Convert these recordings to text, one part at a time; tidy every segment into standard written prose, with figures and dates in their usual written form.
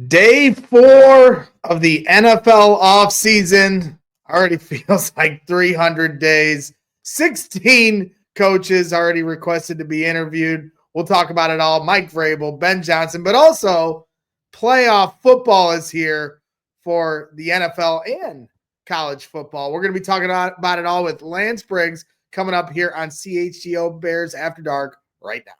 Day 4 of the NFL offseason already feels like 300 days. 16 coaches already requested to be interviewed. We'll talk about it all. Mike Vrabel, Ben Johnson, but also playoff football is here for the NFL and college football. We're going to be talking about it all with Lance Briggs coming up here on CHGO Bears After Dark right now.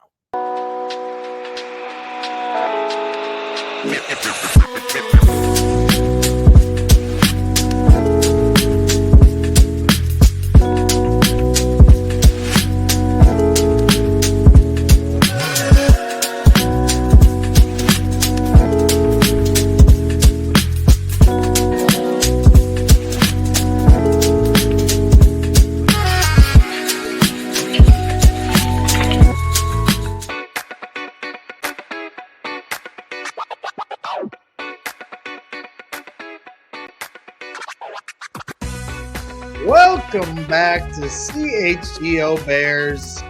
Welcome back to CHGO Bears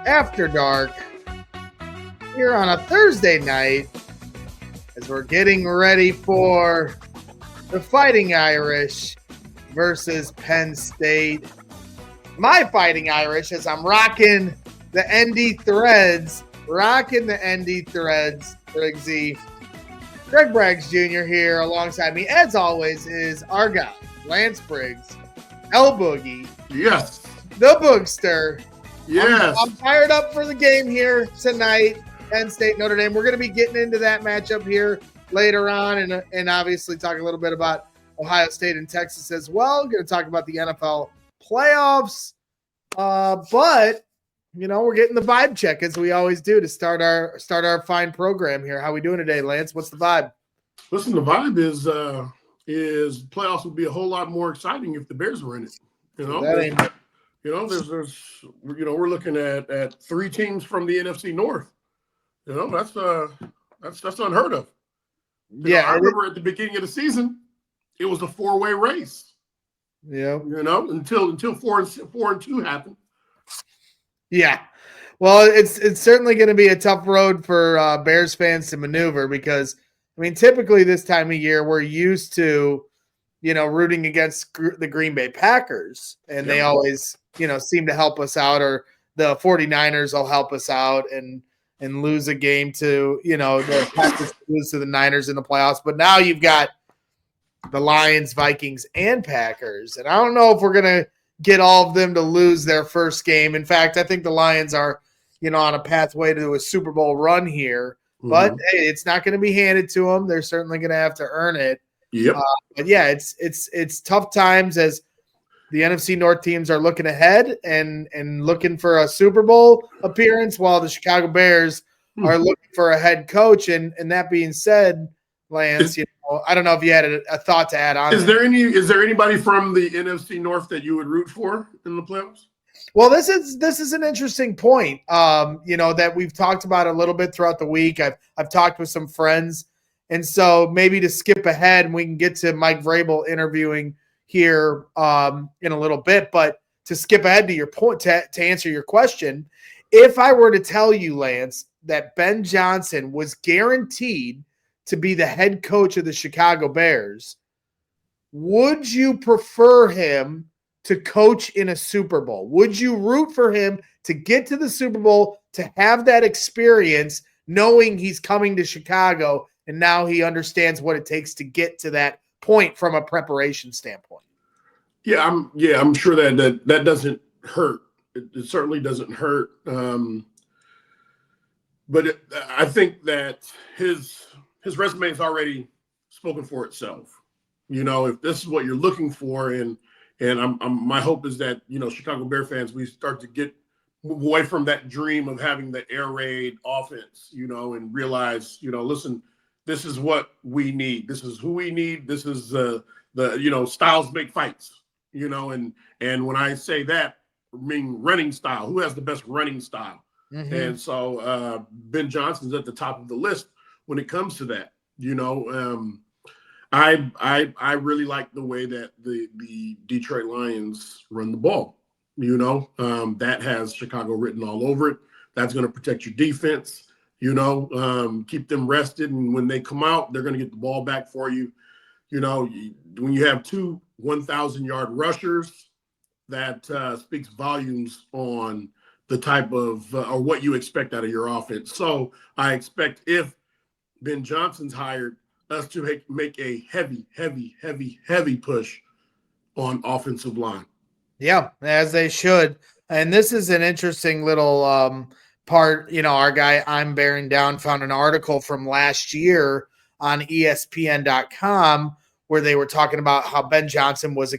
After Dark here on a Thursday night as we're getting ready for the Fighting Irish versus Penn State. My Fighting Irish as I'm rocking the ND Threads, Briggsy. Greg Braggs Jr. here alongside me, as always, is our guy, Lance Briggs. El Boogie. Yes. The Boogster. Yes. I'm fired up for the game here tonight. Penn State, Notre Dame. We're going to be getting into that matchup here later on and obviously talk a little bit about Ohio State and Texas as well. We're going to talk about the NFL playoffs. But, you know, we're getting the vibe check as we always do to start our fine program here. How we doing today, Lance? What's the vibe? Listen, the vibe is playoffs would be a whole lot more exciting if the Bears were in it. You know, we're looking at three teams from the NFC North. You know, that's unheard of. I remember at the beginning of the season, it was a four-way race. Yeah. You know, until 4-2 happened. Yeah. Well, it's certainly going to be a tough road for Bears fans to maneuver because I mean, typically this time of year, we're used to, you know, rooting against the Green Bay Packers, and they always, you know, seem to help us out, or the 49ers will help us out and lose a game to, you know, the Packers lose to the Niners in the playoffs. But now you've got the Lions, Vikings, and Packers, and I don't know if we're going to get all of them to lose their first game. In fact, I think the Lions are, you know, on a pathway to a Super Bowl run here. But hey, it's not going to be handed to them. They're certainly going to have to earn it. Yep. But yeah, it's tough times as the NFC North teams are looking ahead and looking for a Super Bowl appearance, while the Chicago Bears are looking for a head coach. And that being said, Lance, you know, I don't know if you had a thought to add on. Is there anybody from the NFC North that you would root for in the playoffs? Well, this is an interesting point, you know, that we've talked about a little bit throughout the week. I've talked with some friends, and so maybe to skip ahead, and we can get to Mike Vrabel interviewing here in a little bit. But to skip ahead to your point, to answer your question, if I were to tell you, Lance, that Ben Johnson was guaranteed to be the head coach of the Chicago Bears, would you prefer him to coach in a Super Bowl? Would you root for him to get to the Super Bowl, to have that experience, knowing he's coming to Chicago and now he understands what it takes to get to that point from a preparation standpoint? Yeah, I'm sure that doesn't hurt. It certainly doesn't hurt. But I think that his resume has already spoken for itself. You know, if this is what you're looking for, and my hope is that, you know, Chicago Bear fans, we start to move away from that dream of having the air raid offense, you know, and realize, you know, listen, this is what we need. This is who we need. This is the you know, styles make fights, you know, and when I say that, I mean running style. Who has the best running style? Mm-hmm. And so Ben Johnson's at the top of the list when it comes to that, you know. I really like the way that the Detroit Lions run the ball. You know, that has Chicago written all over it. That's going to protect your defense. keep them rested. And when they come out, they're going to get the ball back for you. When you have two 1,000-yard rushers, that speaks volumes on the type of or what you expect out of your offense. So I expect if Ben Johnson's hired, us to make a heavy push on offensive line. Yeah, as they should. And this is an interesting little part. Our guy I'm Bearing Down found an article from last year on ESPN.com where they were talking about how Ben Johnson was a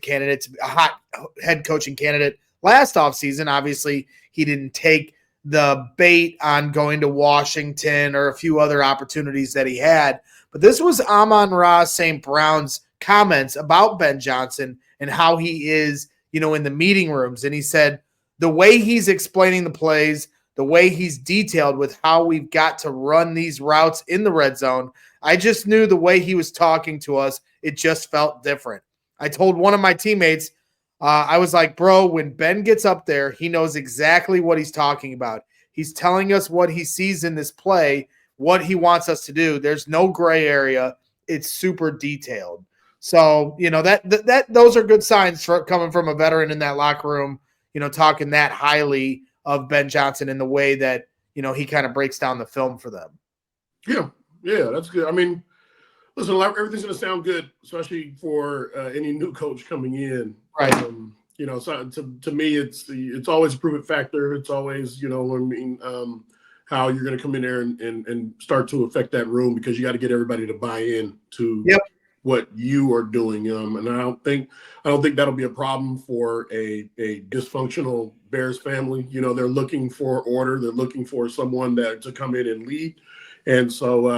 hot head coaching candidate last offseason. Obviously, he didn't take the bait on going to Washington or a few other opportunities that he had. But this was Amon-Ra St. Brown's comments about Ben Johnson and how he is, in the meeting rooms. And he said the way he's explaining the plays, the way he's detailed with how we've got to run these routes in the red zone, I just knew the way he was talking to us, it just felt different. I told one of my teammates, I was like, bro, when Ben gets up there, he knows exactly what he's talking about. He's telling us what he sees in this play, what he wants us to do. There's no gray area. It's super detailed. So, that those are good signs coming from a veteran in that locker room, talking that highly of Ben Johnson in the way that, he kind of breaks down the film for them. Yeah, that's good. I mean, listen, everything's going to sound good, especially for any new coach coming in. Right. So to me, it's always a prove it factor. It's always, how you're going to come in there and start to affect that room, because you got to get everybody to buy in to what you are doing. And I don't think that'll be a problem for a dysfunctional Bears family. They're looking for order. They're looking for someone to come in and lead. And so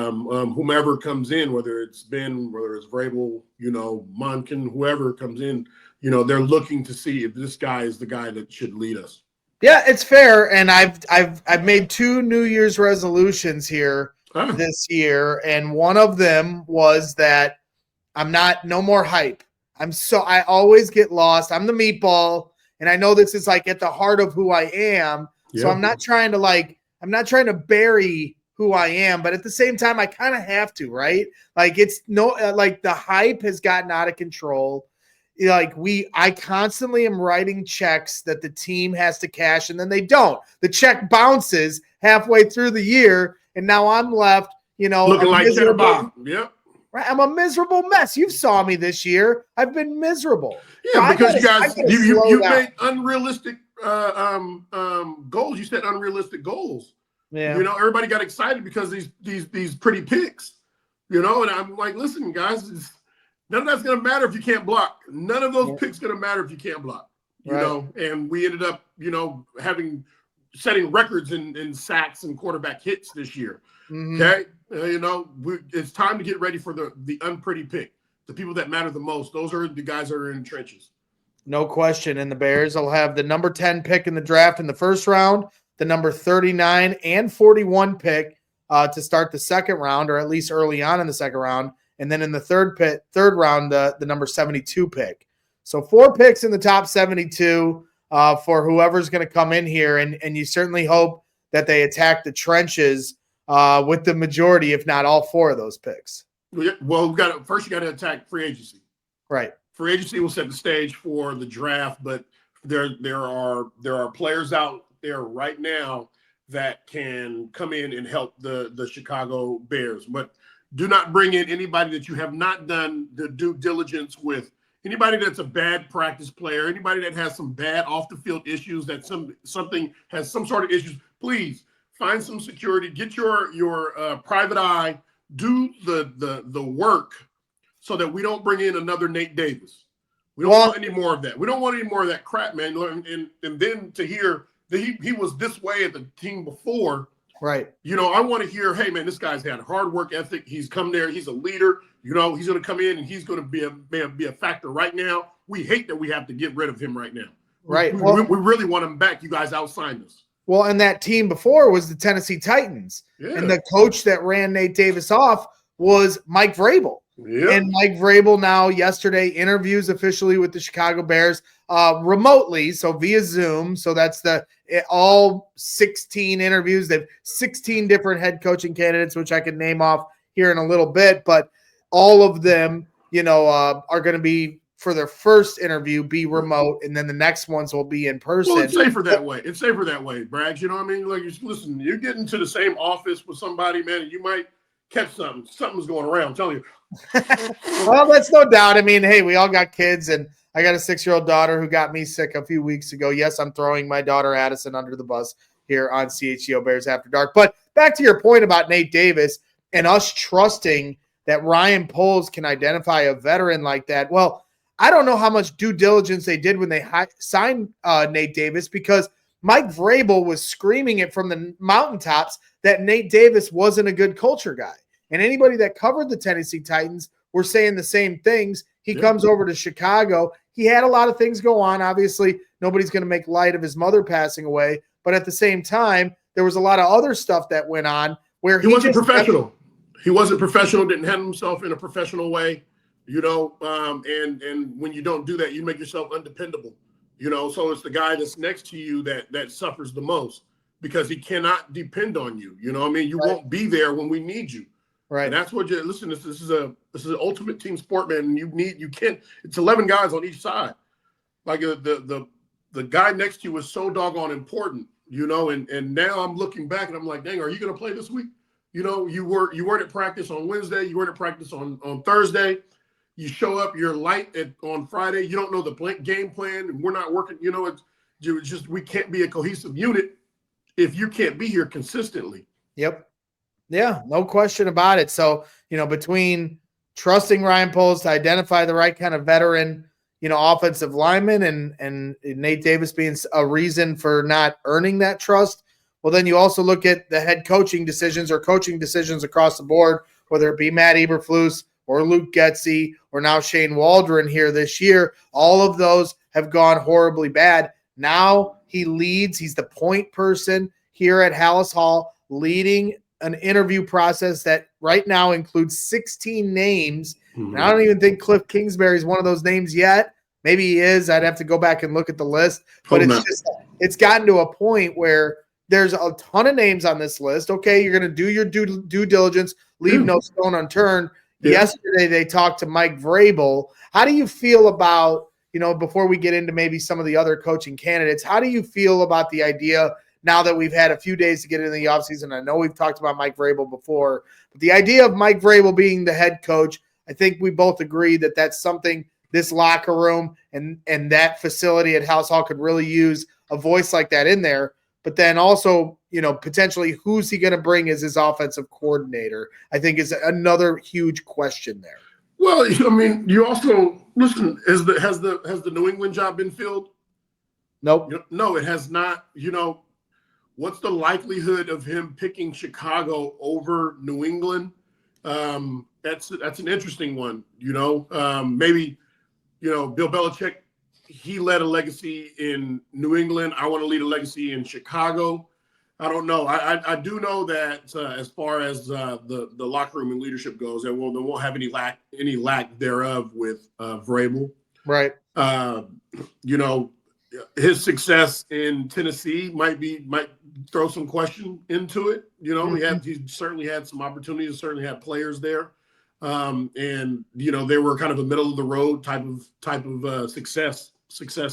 whomever comes in, whether it's Ben, whether it's Vrabel, Monken, whoever comes in, they're looking to see if this guy is the guy that should lead us. Yeah, it's fair. And I've made 2 New Year's resolutions here this year. And one of them was that no more hype. I always get lost. I'm the meatball. And I know this is like at the heart of who I am. Yeah. So I'm not trying to bury who I am, but at the same time, I kind of have to, right? Like the hype has gotten out of control. I constantly am writing checks that the team has to cash, and then they don't. The check bounces halfway through the year, and now I'm left, looking like Cheddar Bob. Yep. Right, I'm a miserable mess. You saw me this year. I've been miserable. Yeah, because you made unrealistic goals. You set unrealistic goals. Yeah. Everybody got excited because these pretty picks. And I'm like, listen, guys, none of that's going to matter if you can't block. None of those picks going to matter if you can't block. And we ended up, setting records in sacks and quarterback hits this year. Mm-hmm. Okay. It's time to get ready for the unpretty pick, the people that matter the most. Those are the guys that are in the trenches. No question. And the Bears will have the number 10 pick in the draft in the first round, the number 39 and 41 pick to start the second round, or at least early on in the second round. And then in the third round, the number 72 pick. So 4 picks in the top 72 for whoever's going to come in here. And you certainly hope that they attack the trenches with the majority, if not all 4 of those picks. Well, you got to attack free agency. Right. Free agency will set the stage for the draft, but there are players out there right now that can come in and help the Chicago Bears. But do not bring in anybody that you have not done the due diligence with. Anybody that's a bad practice player, anybody that has some bad off-the-field issues, that something has some sort of issues, please find some security, get your private eye, do the work so that we don't bring in another Nate Davis. We don't want any more of that. We don't want any more of that crap, man. And then to hear that he was this way at the team before. Right. I want to hear, hey, man, this guy's had hard work ethic. He's come there. He's a leader. He's going to come in and he's going to be a factor right now. We hate that we have to get rid of him right now. Right. We really want him back. You guys outsigned us. Well, and that team before was the Tennessee Titans. Yeah. And the coach that ran Nate Davis off was Mike Vrabel. Yeah. And Mike Vrabel now yesterday interviews officially with the Chicago Bears. remotely, so via Zoom. So that's all 16 interviews. They have 16 different head coaching candidates, which I can name off here in a little bit, but all of them, are going to be for their first interview be remote, and then the next ones will be in person. Well, it's safer that way. It's safer that way, Braggs. You know what I mean? Like, listen, you get into the same office with somebody, man, and you might catch something. Something's going around. I'm telling you. Well, that's no doubt. I mean, hey, we all got kids, and I got a 6-year-old daughter who got me sick a few weeks ago. Yes, I'm throwing my daughter Addison under the bus here on CHGO Bears After Dark. But back to your point about Nate Davis and us trusting that Ryan Poles can identify a veteran like that. Well, I don't know how much due diligence they did when they signed Nate Davis, because Mike Vrabel was screaming it from the mountaintops that Nate Davis wasn't a good culture guy. And anybody that covered the Tennessee Titans were saying the same things. He comes over to Chicago. He had a lot of things go on. Obviously, nobody's going to make light of his mother passing away. But at the same time, there was a lot of other stuff that went on where he wasn't professional. He wasn't professional, didn't handle himself in a professional way. And when you don't do that, you make yourself undependable, so it's the guy that's next to you that suffers the most, because he cannot depend on you. You know what I mean? You won't be there when we need you. Right. And that's what listen, this is an ultimate team sport, man. And you can't, it's 11 guys on each side. Like the guy next to you is so doggone important, and now I'm looking back and I'm like, dang, are you going to play this week? You weren't at practice on Wednesday. You weren't at practice on Thursday. You show up, you're light on Friday. You don't know the game plan, and we're not working. It's just we can't be a cohesive unit if you can't be here consistently. Yep. Yeah, no question about it. So, between trusting Ryan Poles to identify the right kind of veteran, offensive lineman, and Nate Davis being a reason for not earning that trust, well, then you also look at the head coaching decisions or coaching decisions across the board, whether it be Matt Eberflus or Luke Getsy, or now Shane Waldron here this year. All of those have gone horribly bad. Now he leads. He's the point person here at Hallis Hall, leading an interview process that right now includes 16 names. Mm-hmm. And I don't even think Cliff Kingsbury is one of those names yet. Maybe he is. I'd have to go back and look at the list. But it's gotten to a point where there's a ton of names on this list. Okay, you're going to do your due diligence, leave no stone unturned. Yeah. Yesterday, they talked to Mike Vrabel. How do you feel about, before we get into maybe some of the other coaching candidates, how do you feel about the idea now that we've had a few days to get into the offseason? I know we've talked about Mike Vrabel before, but the idea of Mike Vrabel being the head coach, I think we both agree that that's something this locker room and that facility at Hallis Hall could really use a voice like that in there. But then also, potentially who's he going to bring as his offensive coordinator, I think is another huge question there. Well, I mean, you also listen, has the New England job been filled? Nope. No, it has not. What's the likelihood of him picking Chicago over New England? That's an interesting one. Maybe, Bill Belichick, he led a legacy in New England. I want to lead a legacy in Chicago. I don't know. I do know that as far as the locker room and leadership goes, they won't have any lack thereof with Vrabel. Right. His success in Tennessee might throw some question into it. He certainly had some opportunities, certainly had players there. And they were kind of a middle of the road type of success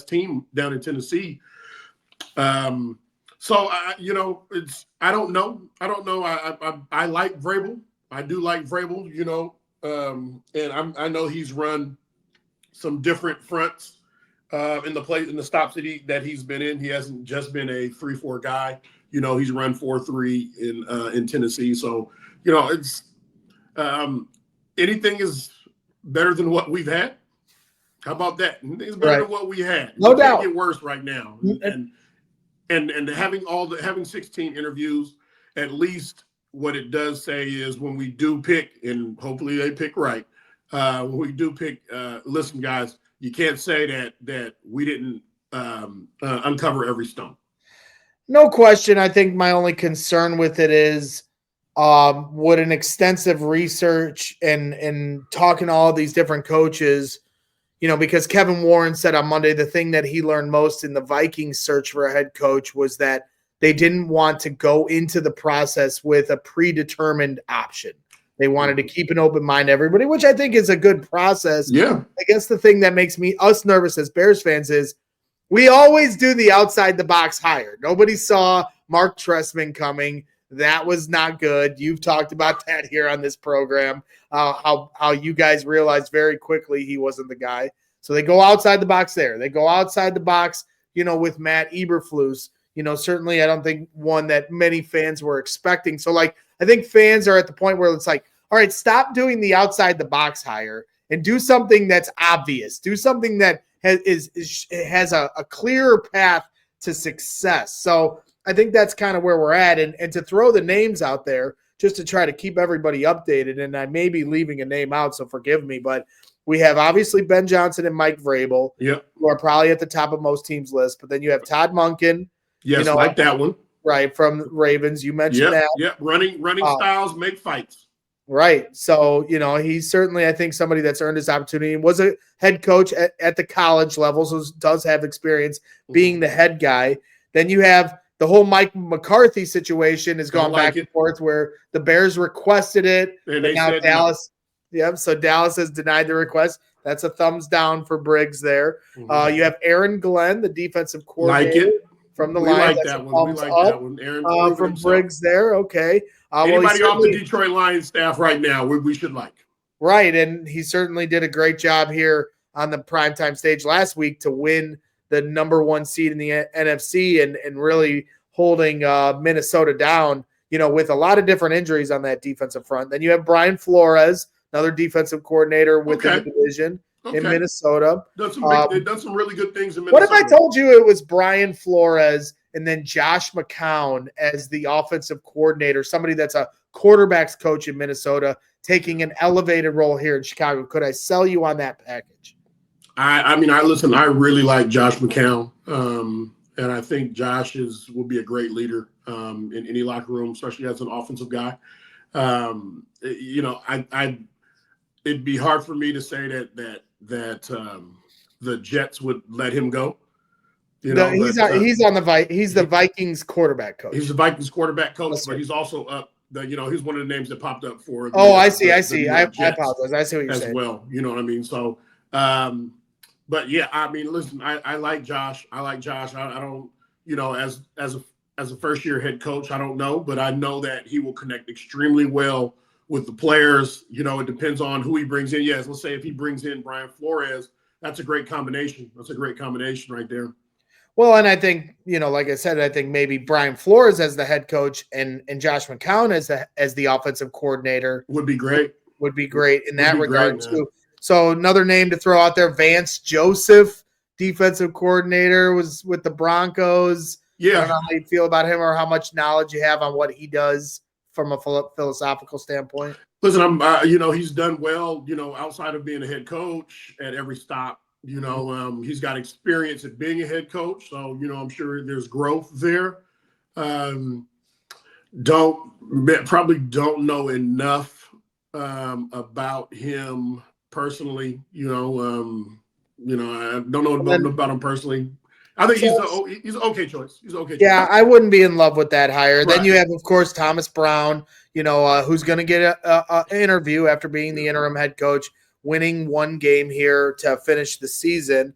team down in Tennessee. So I don't know. I like Vrabel. I do like Vrabel, and I know he's run some different fronts in the stops that he's been in. He hasn't just been a 3-4 guy. He's run 4-3 in Tennessee. So, it's anything is better than what we've had. How about that? It's better than what we had. No doubt. It can't get worse right now. And having 16 interviews, at least what it does say is when we do pick, and hopefully they pick right, when we do pick, listen, guys, you can't say that we didn't uncover every stone. No question. I think my only concern with it is would an extensive research and talking to all these different coaches, because Kevin Warren said on Monday the thing that he learned most in the Vikings search for a head coach was that they didn't want to go into the process with a predetermined option. They wanted to keep an open mind to everybody, which I think is a good process. Yeah. I guess the thing that makes us nervous as Bears fans is we always do the outside the box hire. Nobody saw Mark Trestman coming. That was not good. You've talked about that here on this program, how you guys realized very quickly he wasn't the guy. So they go outside the box there. They go outside the box, with Matt Eberflus. Certainly I don't think one that many fans were expecting. So, I think fans are at the point where it's like, all right, stop doing the outside the box hire and do something that's obvious. Do something that has a clearer path to success. So I think that's kind of where we're at. And to throw the names out there just to try to keep everybody updated, and I may be leaving a name out, so forgive me, but we have obviously Ben Johnson and Mike Vrabel, who are probably at the top of most teams' lists. But then you have Todd Monken. Yes, like that one. Right, from the Ravens. You mentioned that. Yep, running styles make fights. Right. So, he's certainly, I think, somebody that's earned his opportunity and was a head coach at the college level, so does have experience being the head guy. Then you have the whole Mike McCarthy situation has gone back and forth where the Bears requested it. And now Dallas. No. Yep. So Dallas has denied the request. That's a thumbs down for Briggs there. You have Aaron Glenn, the defensive coordinator. From the line. Like that one. We like that one. Aaron from Briggs there. Okay. Anybody off the Detroit Lions staff right now, we should like. Right. And he certainly did a great job here on the primetime stage last week to win the number 1 seed in the NFC and really holding Minnesota down, with a lot of different injuries on that defensive front. Then you have Brian Flores, another defensive coordinator within the division. In Minnesota. They've done some really good things in Minnesota. What if I told you it was Brian Flores and then Josh McCown as the offensive coordinator, somebody that's a quarterback's coach in Minnesota, taking an elevated role here in Chicago? Could I sell you on that package? I really like Josh McCown. And I think Josh will be a great leader in any locker room, especially as an offensive guy. It'd be hard for me to say that the Jets would let him go. He's the Vikings quarterback coach. He's the Vikings quarterback coach, but he's also he's one of the names that popped up for. I see. I apologize. I see what you're saying. As well, you know what I mean. So, but yeah, listen, I like Josh. I don't, as a first year head coach, I don't know, but I know that he will connect extremely well with the players. It depends on who he brings in. Yes, let's say if he brings in Brian Flores, that's a great combination. That's a great combination right there. Well, and I think, like I said, I think maybe Brian Flores as the head coach and Josh McCown as the offensive coordinator would be great. In that regard too. So another name to throw out there, Vance Joseph, defensive coordinator, was with the Broncos. Yeah. I don't know how you feel about him or how much knowledge you have on what he does from a philosophical standpoint. Listen, he's done well, outside of being a head coach at every stop. He's got experience at being a head coach, so I'm sure there's growth there. Probably don't know enough about him personally. I don't know about him personally. I think he's an okay choice. Yeah, I wouldn't be in love with that hire. Right. Then you have, of course, Thomas Brown, who's going to get an interview after being the interim head coach, winning 1 game here to finish the season.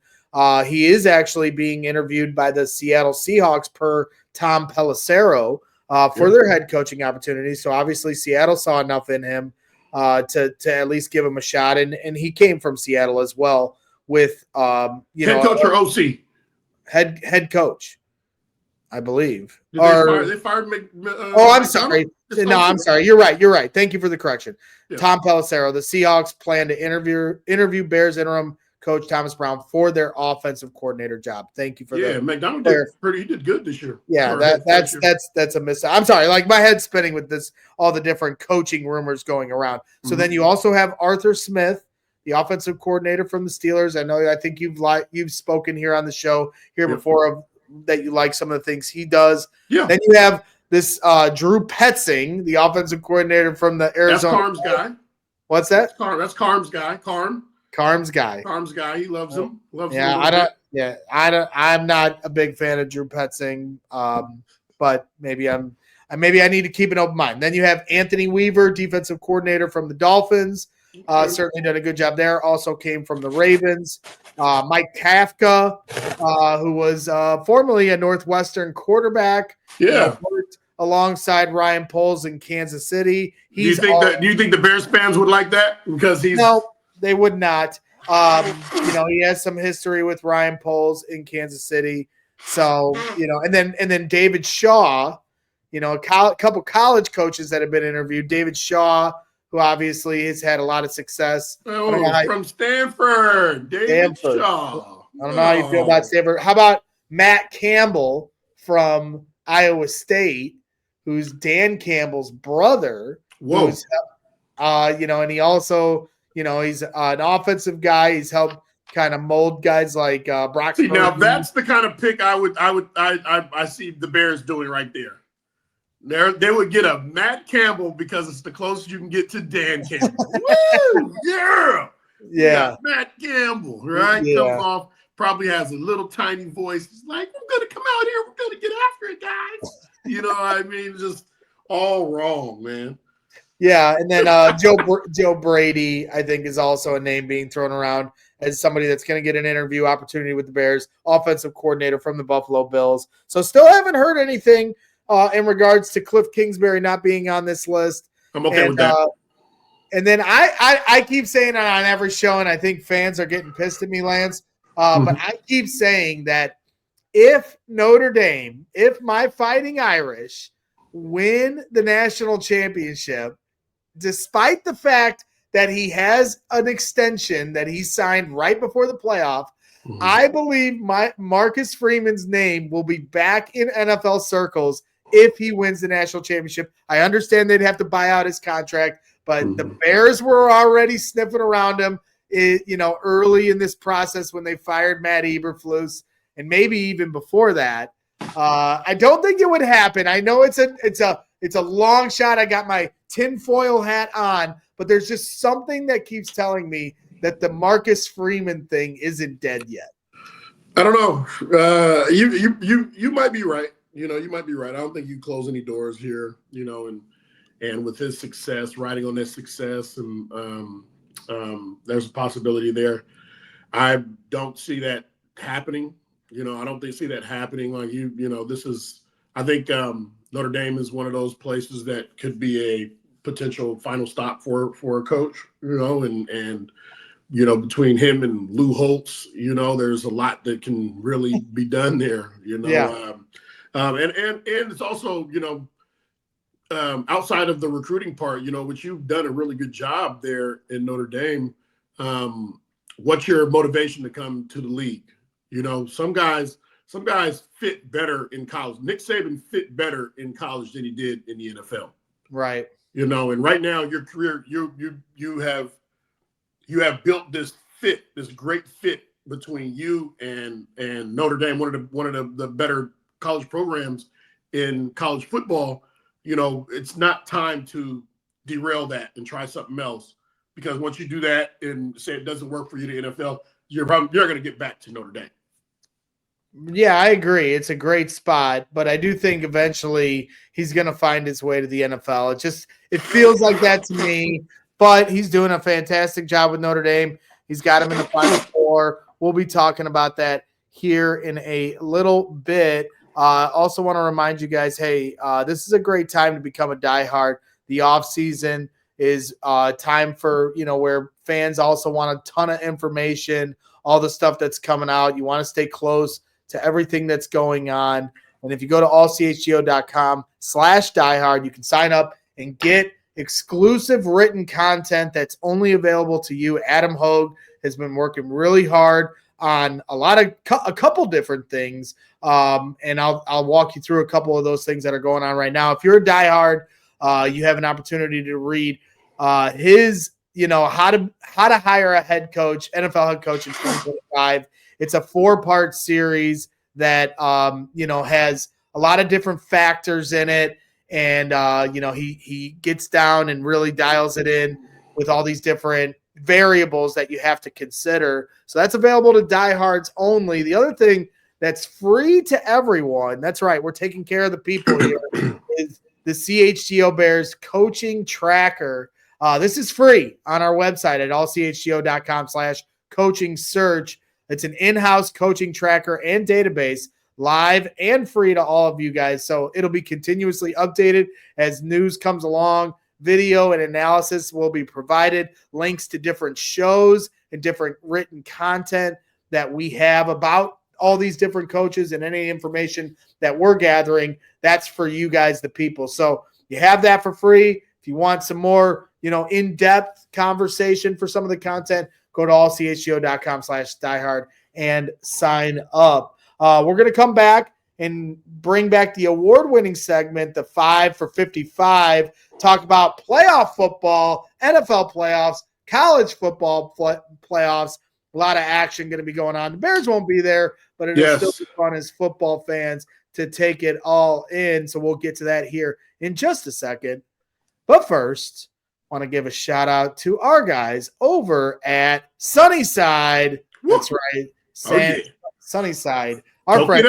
He is actually being interviewed by the Seattle Seahawks per Tom Pelissero for their head coaching opportunities. So obviously Seattle saw enough in him to at least give him a shot. And he came from Seattle as well with head coach or OC? Head coach, I believe. They fired I'm sorry. I'm sorry. You're right. Thank you for the correction. Yeah. Tom Pelissero. The Seahawks plan to interview Bears interim coach Thomas Brown for their offensive coordinator job. Thank you for that. Yeah, McDonald he did good this year. Yeah, that's a miss. I'm sorry. My head's spinning with this, all the different coaching rumors going around. So then you also have Arthur Smith, the offensive coordinator from the Steelers. I think you've spoken here on the show before that you like some of the things he does. Yeah. Then you have this Drew Petzing, the offensive coordinator from the Arizona. That's Carm's guy. What's that? That's Carm's guy. Carm. Carm's guy. Carm's guy. He loves him. Loves him. I'm not a big fan of Drew Petzing, but maybe I need to keep an open mind. Then you have Anthony Weaver, defensive coordinator from the Dolphins. Certainly done a good job there. Also came from the Ravens. Mike Kafka, who was formerly a Northwestern quarterback. Yeah. Worked alongside Ryan Poles in Kansas City. Do you think the Bears fans would like that? Because No, they would not. He has some history with Ryan Poles in Kansas City. So, and then David Shaw, a couple college coaches that have been interviewed. David Shaw, who obviously has had a lot of success. From Stanford, David Shaw. I don't know how you feel about Stanford. How about Matt Campbell from Iowa State, who's Dan Campbell's brother? Whoa. And he also, he's an offensive guy. He's helped kind of mold guys like Brock. See, now that's the kind of pick I see the Bears doing right there. They would get a Matt Campbell because it's the closest you can get to Dan Campbell. Woo! Yeah. Matt Campbell, right? Yeah. Comes off, probably has a little tiny voice. It's like, we're going to come out here. We're going to get after it, guys. You know what I mean? Just all wrong, man. Yeah, and then Joe Brady, I think, is also a name being thrown around as somebody that's going to get an interview opportunity with the Bears, offensive coordinator from the Buffalo Bills. So still haven't heard anything in regards to Cliff Kingsbury not being on this list. I'm okay with that. And then I keep saying it on every show, and I think fans are getting pissed at me, Lance. But I keep saying that if Notre Dame, if my Fighting Irish win the national championship, despite the fact that he has an extension that he signed right before the playoff, I believe Marcus Freeman's name will be back in NFL circles if he wins the national championship. I understand they'd have to buy out his contract, but the Bears were already sniffing around him, early in this process when they fired Matt Eberflus, and maybe even before that. I don't think it would happen. I know it's a long shot. I got my tinfoil hat on, but there's just something that keeps telling me that the Marcus Freeman thing isn't dead yet. I don't know. You might be right. You might be right. I don't think you close any doors here. And with his success, riding on that success, and there's a possibility there. I don't see that happening. I don't see that happening. Like this is. I think Notre Dame is one of those places that could be a potential final stop for a coach. And between him and Lou Holtz, there's a lot that can really be done there. Yeah. And it's also outside of the recruiting part, which you've done a really good job there in Notre Dame. What's your motivation to come to the league? Some guys fit better in college. Nick Saban fit better in college than he did in the NFL. Right. And right now your career, you have built this great fit between you and Notre Dame, one of the better college programs in college football. It's not time to derail that and try something else, because once you do that and say it doesn't work for you in the NFL, you're going to get back to Notre Dame. Yeah, I agree. It's a great spot, but I do think eventually he's going to find his way to the NFL. It feels like that to me, but he's doing a fantastic job with Notre Dame. He's got him in the Final Four. We'll be talking about that here in a little bit. Also want to remind you guys, hey, this is a great time to become a diehard. The offseason is time for, where fans also want a ton of information, all the stuff that's coming out. You want to stay close to everything that's going on. And if you go to allchgo.com/diehard, you can sign up and get exclusive written content that's only available to you. Adam Hogue has been working really hard on a couple different things. And I'll walk you through a couple of those things that are going on right now. If you're a diehard, you have an opportunity to read his, how to hire a head coach, NFL head coach in 2025. It's a 4-part series that, has a lot of different factors in it. And, he gets down and really dials it in with all these different, variables that you have to consider. So that's available to diehards only. The other thing that's free to everyone, that's right, we're taking care of the people here, is the CHGO Bears coaching tracker. This is free on our website at allchgo.com/coaching search. It's an in-house coaching tracker and database, live and free to all of you guys. So it'll be continuously updated as news comes along. Video and analysis will be provided, links to different shows and different written content that we have about all these different coaches, and any information that we're gathering, that's for you guys, the people. So you have that for free. If you want some more, in-depth conversation for some of the content, go to allchgo.com/diehard and sign up. We're going to come back and bring back the award-winning segment, the 5 for 55, talk about playoff football, NFL playoffs, college football playoffs. A lot of action going to be going on. The Bears won't be there, but it'll still be fun as football fans to take it all in. So we'll get to that here in just a second. But first, I want to give a shout-out to our guys over at Sunnyside. That's right. Sunnyside. Our friends.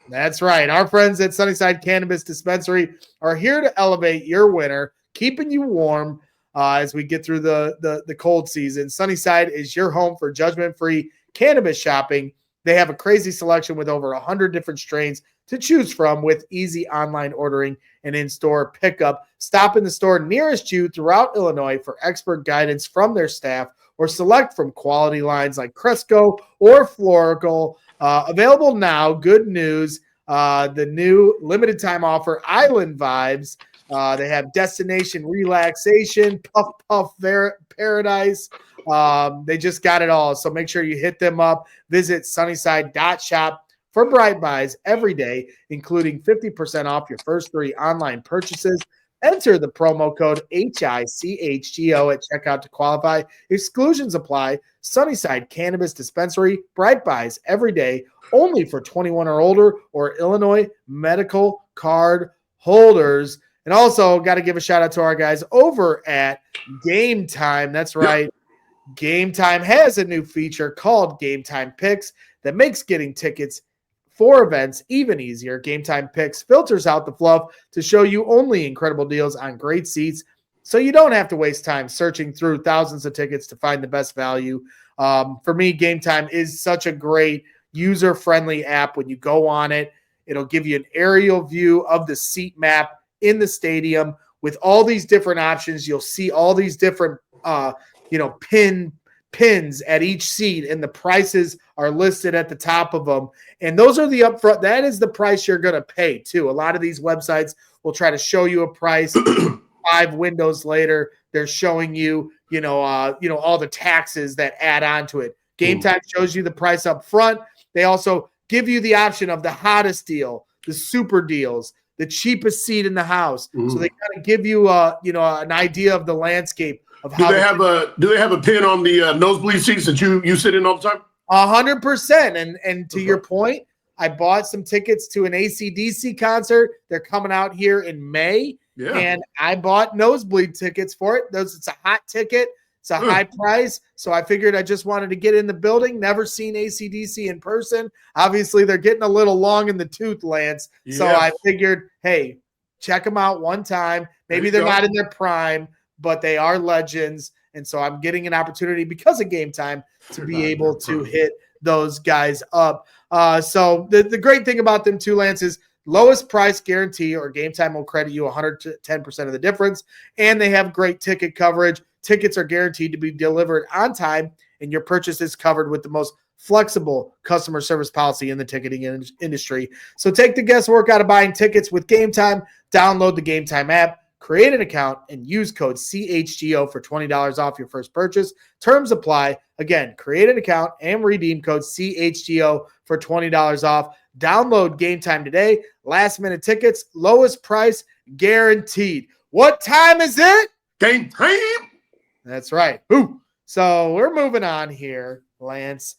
That's right. Our friends at Sunnyside Cannabis Dispensary are here to elevate your winter, keeping you warm as we get through the cold season. Sunnyside is your home for judgment-free cannabis shopping. They have a crazy selection with over 100 different strains to choose from, with easy online ordering and in-store pickup. Stop in the store nearest you throughout Illinois for expert guidance from their staff, or select from quality lines like Cresco or Florical. Available now, good news, the new limited time offer, Island Vibes. They have Destination Relaxation, Puff Puff Paradise. They just got it all. So make sure you hit them up. Visit sunnyside.shop for bright buys every day, including 50% off your first 3 online purchases. Enter the promo code HICHGO at checkout to qualify. Exclusions apply. Sunnyside Cannabis Dispensary, bright buys every day, only for 21 or older or Illinois medical card holders. And also got to give a shout out to our guys over at Game Time. That's right. Game Time has a new feature called Game Time Picks that makes getting tickets for events even easier. Game Time Picks filters out the fluff to show you only incredible deals on great seats, so you don't have to waste time searching through thousands of tickets to find the best value. For me, Game Time is such a great user-friendly app. When you go on it, it'll give you an aerial view of the seat map in the stadium with all these different options. You'll see all these different pins at each seat, and the prices are listed at the top of them. And those are the upfront. That is the price you're going to pay too. A lot of these websites will try to show you a price 5 windows later. They're showing you, all the taxes that add on to it. Game Time shows you the price up front. They also give you the option of the hottest deal, the super deals, the cheapest seat in the house. So they kind of give you an idea of the landscape of how. Do they have a pin on the nosebleed seats that you sit in all the time? 100%. And to your point, I bought some tickets to an AC/DC concert. They're coming out here in May. Yeah. And I bought nosebleed tickets for it. It's a hot ticket. It's a high price. So I figured I just wanted to get in the building. Never seen AC/DC in person. Obviously, they're getting a little long in the tooth, Lance. Yes. So I figured, hey, check them out one time. Maybe they're not in their prime, but they are legends. And so I'm getting an opportunity because of Game Time to be able to hit those guys up. So the great thing about them too, Lance, is lowest price guarantee, or Game Time will credit you 110% of the difference. And they have great ticket coverage. Tickets are guaranteed to be delivered on time, and your purchase is covered with the most flexible customer service policy in the ticketing industry. So take the guesswork out of buying tickets with Game Time. Download the Game Time app, create an account, and use code CHGO for $20 off your first purchase. Terms apply. Again, create an account and redeem code CHGO for $20 off. Download Game Time today. Last minute tickets, lowest price guaranteed. What time is it? Game time. That's right. Ooh. So we're moving on here, Lance.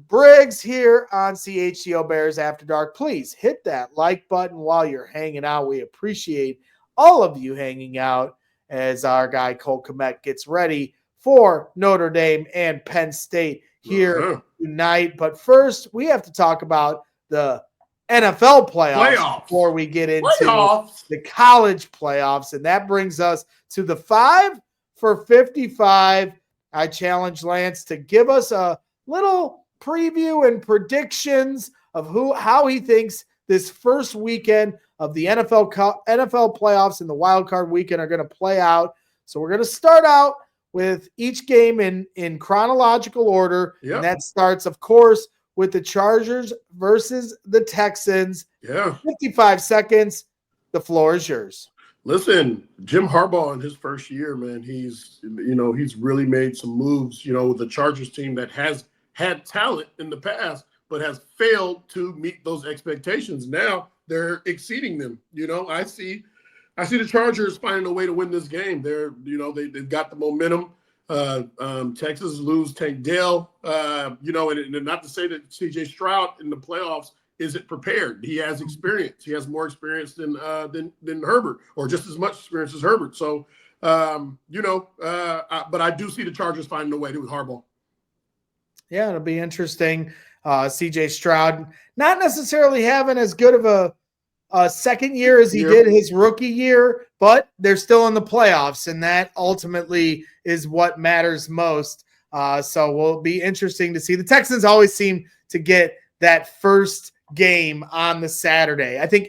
Briggs here on CHGO Bears After Dark. Please hit that like button while you're hanging out. We appreciate all of you hanging out as our guy Cole Komet gets ready for Notre Dame and Penn State here tonight. But first, we have to talk about the NFL playoffs before we get into the college playoffs. And that brings us to the 5 for 55. I challenge Lance to give us a little preview and predictions of how he thinks this first weekend of the NFL playoffs and the wild card weekend are going to play out. So we're going to start out with each game in chronological order. Yep. And that starts, of course, with the Chargers versus the Texans. Yeah. 55 seconds. The floor is yours. Listen, Jim Harbaugh in his first year, man, he's really made some moves, with the Chargers team that has had talent in the past, but has failed to meet those expectations. Now they're exceeding them. I see the Chargers finding a way to win this game. They've got the momentum. Texas lose Tank Dell, and not to say that CJ Stroud in the playoffs isn't prepared. He has experience. He has more experience than Herbert, or just as much experience as Herbert. So, but I do see the Chargers finding a way to with Harbaugh. Yeah, it'll be interesting. CJ Stroud not necessarily having as good of a second year as he did his rookie year, but they're still in the playoffs, and that ultimately is what matters most. So will be interesting to see. The Texans always seem to get that first game on the Saturday. I think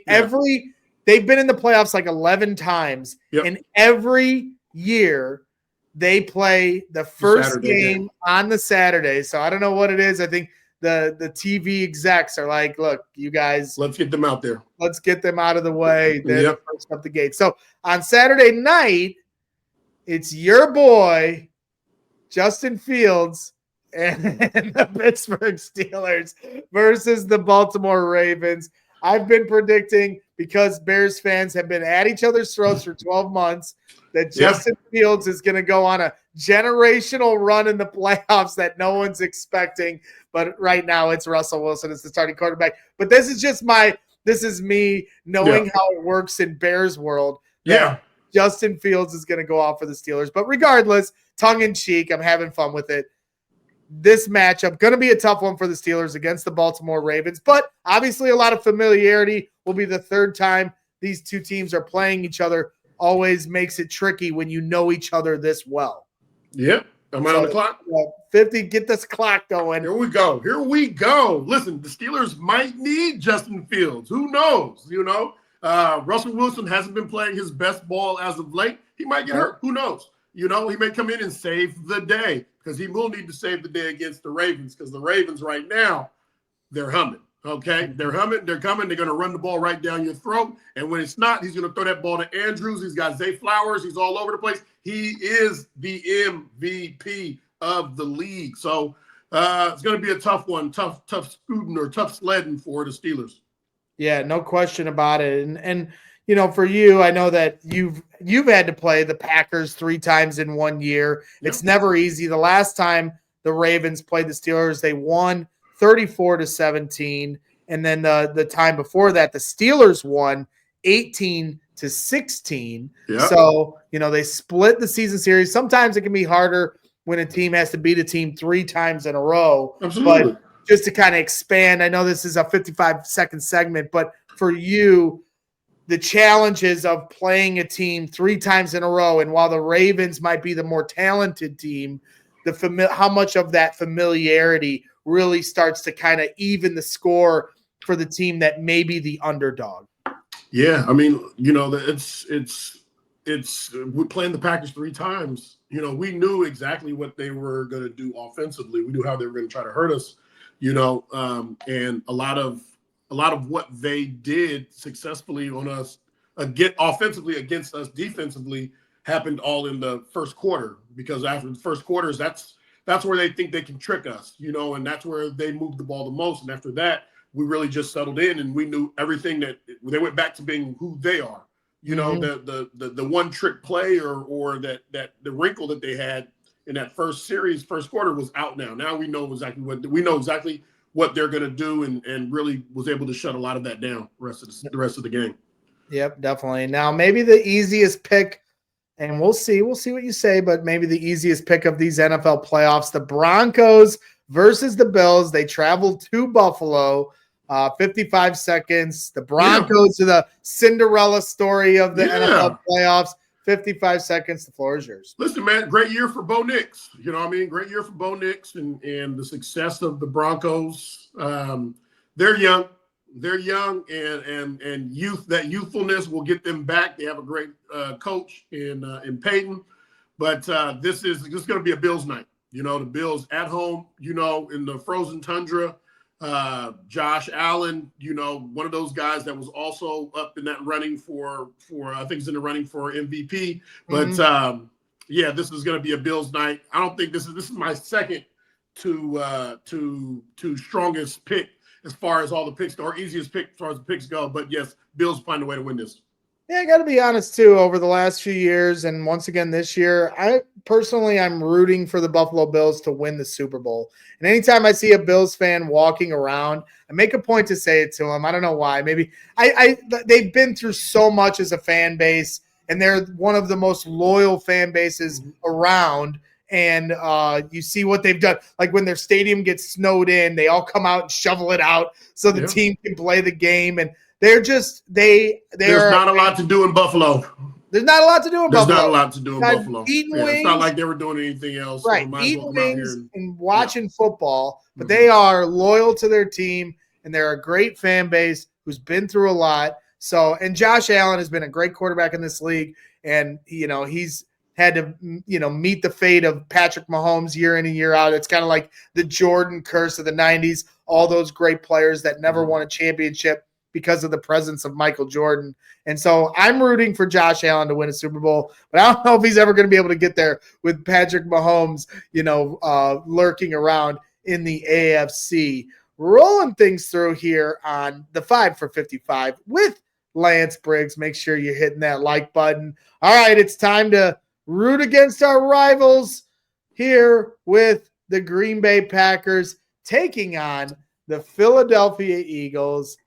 they've been in the playoffs like 11 times, and every year they play the first game on the Saturday. So I don't know what it is. I think the TV execs are like, look, you guys, let's get them out there. Let's get them out of the way. They're the first up the gate. So on Saturday night, it's your boy, Justin Fields, and the Pittsburgh Steelers versus the Baltimore Ravens. I've been predicting, because Bears fans have been at each other's throats for 12 months, that Justin Fields is going to go on a generational run in the playoffs that no one's expecting. But right now it's Russell Wilson as the starting quarterback. But this is me knowing how it works in Bears world. Justin Fields is going to go off for the Steelers. But regardless, tongue in cheek, I'm having fun with it. This matchup going to be a tough one for the Steelers against the Baltimore Ravens, but obviously a lot of familiarity. Will be the third time these two teams are playing each other. Always makes it tricky when you know each other this well. Yep. Am I on the clock? 50, get this clock going. Here we go. Listen, the Steelers might need Justin Fields. Who knows? Russell Wilson hasn't been playing his best ball as of late. He might get hurt. Who knows? He may come in and save the day, because he will need to save the day against the Ravens, because the Ravens right now, they're humming. Okay? They're humming. They're coming. They're going to run the ball right down your throat. And when it's not, he's going to throw that ball to Andrews. He's got Zay Flowers. He's all over the place. He is the MVP of the league. So it's going to be a tough one, tough scooting or tough sledding for the Steelers. Yeah, no question about it. And for you, I know that you've had to play the Packers 3 times in 1 year. It's never easy. The last time the Ravens played the Steelers, they won 34-17. And then the time before that, the Steelers won 18-16. Yep. So, they split the season series. Sometimes it can be harder when a team has to beat a team 3 times in a row. Absolutely. But just to kind of expand, I know this is a 55-second segment, but for you, the challenges of playing a team 3 times in a row, and while the Ravens might be the more talented team, how much of that familiarity really starts to kind of even the score for the team that may be the underdog. Yeah, I mean, it's we're playing the Packers 3 times. We knew exactly what they were going to do offensively. We knew how they were going to try to hurt us. And a lot of what they did successfully on us, offensively against us defensively, happened all in the first quarter, because after the first quarters, that's where they think they can trick us, and that's where they move the ball the most. And after that, we really just settled in, and we knew everything that they went back to being who they are. The one trick play or that the wrinkle that they had in that first quarter was out now. Now we know exactly what they're going to do, and really was able to shut a lot of that down the rest of the game. Yep, definitely. Now, maybe the easiest pick And we'll see what you say, but maybe the easiest pick of these NFL playoffs, the Broncos versus the Bills. They travel to Buffalo, 55 seconds. The Broncos are the Cinderella story of the NFL playoffs. 55 seconds. The floor is yours. Listen, man, great year for Bo Nix. You know what I mean? Great year for Bo Nix and the success of the Broncos. They're young. They're young and youth. That youthfulness will get them back. They have a great coach in Peyton, but this is going to be a Bills night. You know, the Bills at home. You know, in the frozen tundra. Josh Allen. You know, one of those guys that was also up in that running for I think he's in the running for MVP. But yeah, this is going to be a Bills night. I don't think this is my second to strongest pick as far as all the picks, or easiest pick as far as the picks go. But yes, Bills find a way to win this. Yeah, I got to be honest too. Over the last few years, and once again this year, I'm rooting for the Buffalo Bills to win the Super Bowl. And anytime I see a Bills fan walking around, I make a point to say it to them. I don't know why. Maybe they've been through so much as a fan base, and they're one of the most loyal fan bases around. And you see what they've done. Like when their stadium gets snowed in, they all come out and shovel it out so the team can play the game. And there's not a lot to do in Buffalo. There's not a lot to do in Buffalo. There's not a lot to do in Buffalo. Wings, it's not like they were doing anything else. Right. So Eating wings and watching football, but they are loyal to their team, and they're a great fan base who's been through a lot. So, and Josh Allen has been a great quarterback in this league, and he's had to meet the fate of Patrick Mahomes year in and year out. It's kind of like the Jordan curse of the 90s, all those great players that never won a championship because of the presence of Michael Jordan. And so I'm rooting for Josh Allen to win a Super Bowl, but I don't know if he's ever going to be able to get there with Patrick Mahomes, lurking around in the AFC. Rolling things through here on the 5 for 55 with Lance Briggs. Make sure you're hitting that like button. All right, it's time to root against our rivals here with the Green Bay Packers taking on the Philadelphia Eagles.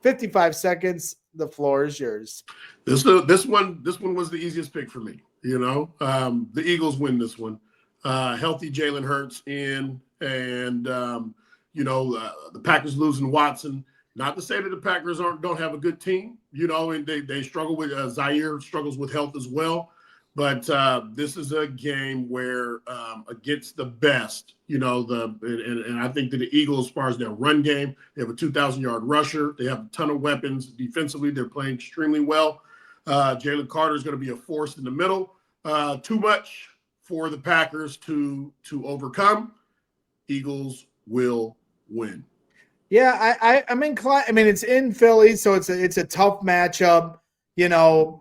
55 seconds. The floor is yours. This one was the easiest pick for me. The Eagles win this one. Healthy Jalen Hurts in, and the Packers losing Watson. Not to say that the Packers don't have a good team. And they struggle with Zaire struggles with health as well. But this is a game where against the best, and I think that the Eagles, as far as their run game, they have a 2,000-yard rusher. They have a ton of weapons. Defensively, they're playing extremely well. Jalen Carter is going to be a force in the middle. Too much for the Packers to overcome. Eagles will win. Yeah, I'm inclined. I mean, it's in Philly, so it's a tough matchup,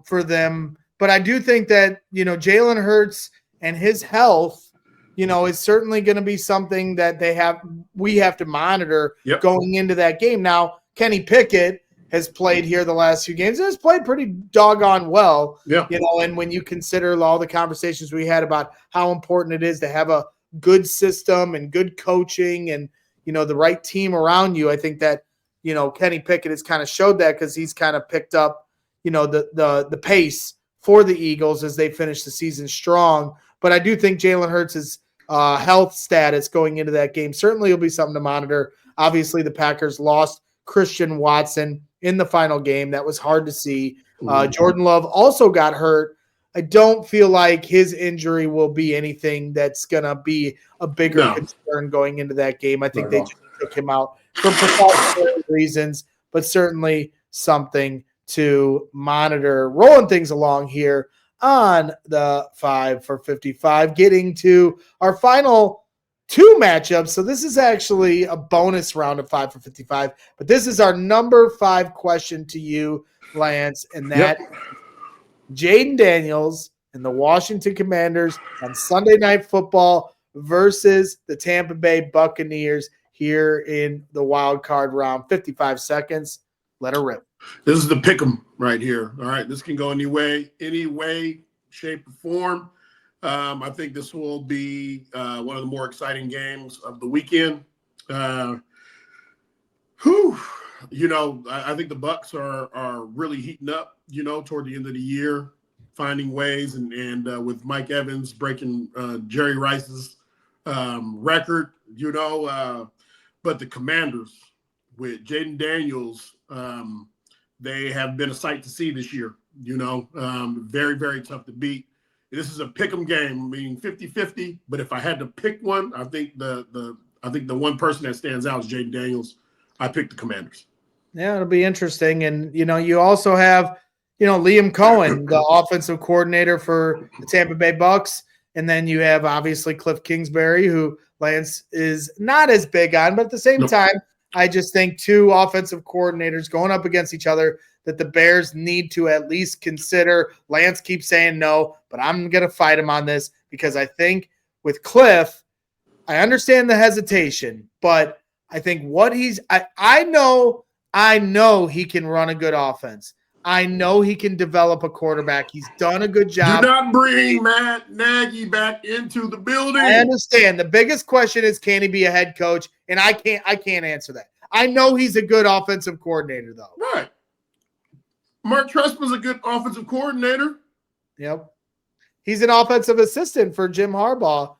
for them. But I do think that, Jalen Hurts and his health, is certainly going to be something that we have to monitor going into that game. Now, Kenny Pickett has played here the last few games and has played pretty doggone well. Yeah. And when you consider all the conversations we had about how important it is to have a good system and good coaching and, the right team around you, I think that, Kenny Pickett has kind of showed that because he's kind of picked up, the pace for the Eagles as they finish the season strong. But I do think Jalen Hurts' health status going into that game certainly will be something to monitor. Obviously, the Packers lost Christian Watson in the final game. That was hard to see. Jordan Love also got hurt. I don't feel like his injury will be anything that's going to be a bigger concern going into that game. I think they just took him out for precautionary reasons, but certainly something to monitor. Rolling things along here on the 5 for 55, getting to our final two matchups. So this is actually a bonus round of 5 for 55, but this is our number 5 question to you, Lance, and that Jaden Daniels and the Washington Commanders on Sunday Night Football versus the Tampa Bay Buccaneers here in the wild card round. 55 seconds. Let her rip. This is the pick 'em right here. All right. This can go any way, shape, or form. I think this will be one of the more exciting games of the weekend. I think the Bucs are really heating up, toward the end of the year. finding ways, and with Mike Evans breaking Jerry Rice's record, but the Commanders with Jaden Daniels, they have been a sight to see this year. Very, very tough to beat. This is a pick'em game, meaning 50-50. But if I had to pick one, I think the one person that stands out is Jaden Daniels. I picked the Commanders. Yeah, it'll be interesting. And, you also have, Liam Cohen, the offensive coordinator for the Tampa Bay Bucks. And then you have, obviously, Cliff Kingsbury, who Lance is not as big on. But at the same time, I just think two offensive coordinators going up against each other that the Bears need to at least consider. Lance keeps saying no, but I'm going to fight him on this because I think with Cliff, I understand the hesitation, but I think what I know he can run a good offense. I know he can develop a quarterback. He's done a good job. Do not bring Matt Nagy back into the building. I understand. The biggest question is, can he be a head coach? And I can't answer that. I know he's a good offensive coordinator, though. Right. Mark Trestman's a good offensive coordinator. Yep. He's an offensive assistant for Jim Harbaugh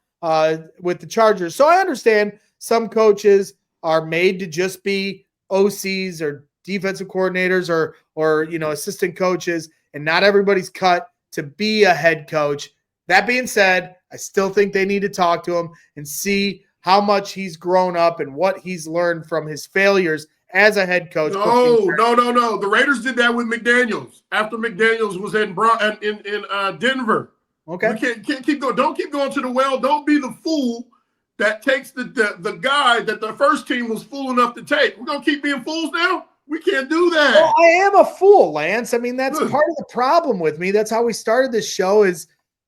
with the Chargers. So I understand some coaches are made to just be OCs or defensive coordinators or assistant coaches, and not everybody's cut to be a head coach. That being said, I still think they need to talk to him and see how much he's grown up and what he's learned from his failures as a head coach. No. The Raiders did that with McDaniels after McDaniels was in Denver. Okay. We can't keep going. Don't keep going to the well. Don't be the fool that takes the guy that the first team was fool enough to take. We're going to keep being fools now? We can't do that. Well, I am a fool, Lance. I mean, that's part of the problem with me. That's how we started this show is,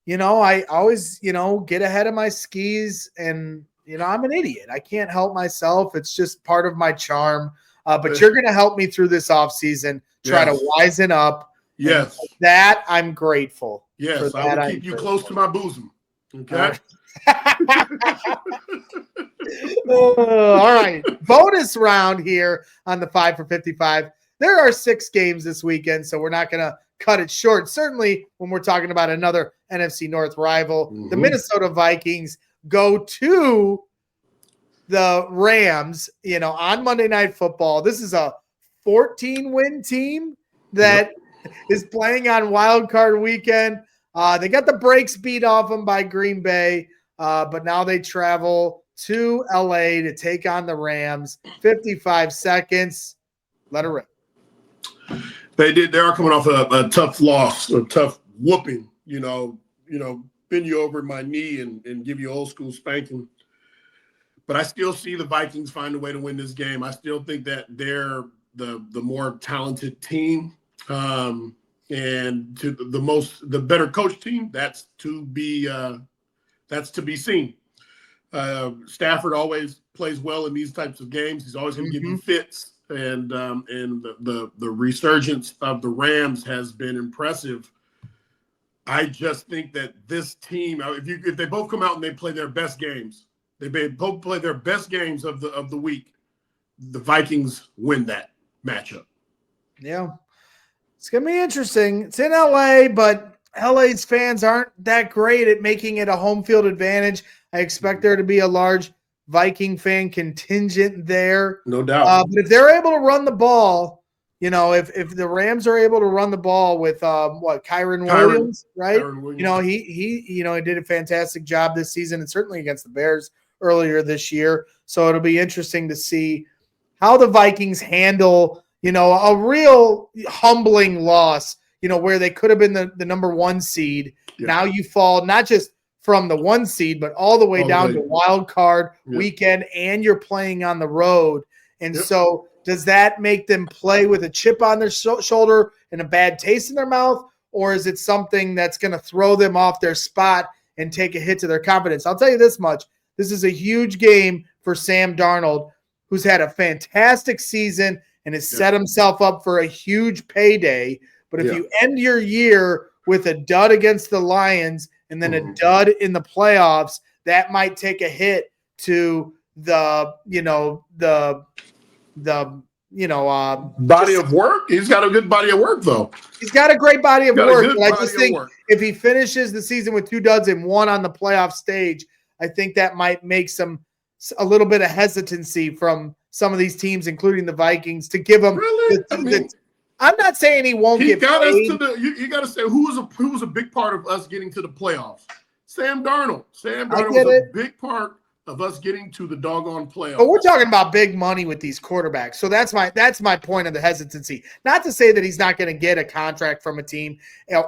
I always, get ahead of my skis and, I'm an idiot. I can't help myself. It's just part of my charm. But you're going to help me through this offseason, try to wisen up. Yes. That I'm grateful. Yes, I will keep you close to my bosom. Okay. All right. Bonus round here on the 5 for 55. There are 6 games this weekend, so we're not going to cut it short. Certainly when we're talking about another NFC North rival, the Minnesota Vikings go to the Rams, on Monday Night Football. This is a 14-win team that is playing on Wild Card Weekend. They got the brakes beat off them by Green Bay, but now they travel to LA to take on the Rams. 55 seconds. Let it rip. They are coming off a tough loss, a tough whooping, bend you over my knee and give you old school spanking. But I still see the Vikings find a way to win this game. I still think that they're the more talented team. And to the better coach team, that's to be seen. Stafford always plays well in these types of games. He's always going to give you fits, and the resurgence of the Rams has been impressive. I just think that this team, if they both come out and they play their best games, they both play their best games of the week, the Vikings win that matchup. Yeah. It's going to be interesting. It's in LA, but LA's fans aren't that great at making it a home field advantage. I expect there to be a large Viking fan contingent there. No doubt. But if they're able to run the ball, if the Rams are able to run the ball with Kyron Williams, right? Kyron Williams. He did a fantastic job this season and certainly against the Bears earlier this year. So it'll be interesting to see how the Vikings handle a real humbling loss, where they could have been the number 1 seed. Yeah. Now you fall not just from the 1 seed, but all the way down to wild card weekend, and you're playing on the road. And so does that make them play with a chip on their shoulder and a bad taste in their mouth? Or is it something that's going to throw them off their spot and take a hit to their confidence? I'll tell you this much. This is a huge game for Sam Darnold, who's had a fantastic season and has set himself up for a huge payday. But if you end your year with a dud against the Lions and then a dud in the playoffs, that might take a hit to the body of work. He's got a good body of work, though. He's got a great body of work. But I just think if he finishes the season with 2 duds and 1 on the playoff stage, I think that might make a little bit of hesitancy from some of these teams, including the Vikings, to give him. Really? I'm not saying he won't get got paid. us to you got to say who was a big part of us getting to the playoffs. Sam Darnold. Sam Darnold was a big part of us getting to the doggone playoffs. But we're talking about big money with these quarterbacks. So that's my point of the hesitancy. Not to say that he's not going to get a contract from a team,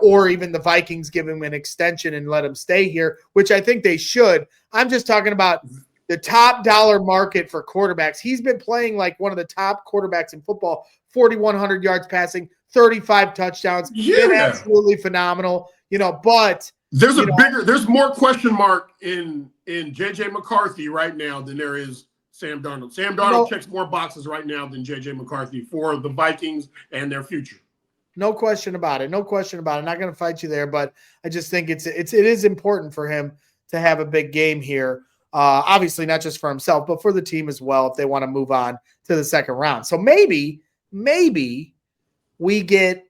or even the Vikings give him an extension and let him stay here, which I think they should. I'm just talking about the top dollar market for quarterbacks. He's been playing like one of the top quarterbacks in football, 4,100 yards passing, 35 touchdowns. Yeah. Been absolutely phenomenal, but there's more question mark in JJ McCarthy right now than there is Sam Darnold. Sam Darnold checks more boxes right now than JJ McCarthy for the Vikings and their future. No question about it. No question about it. I'm not going to fight you there, but I just think it is important for him to have a big game here. Obviously, not just for himself, but for the team as well, if they want to move on to the second round. So maybe we get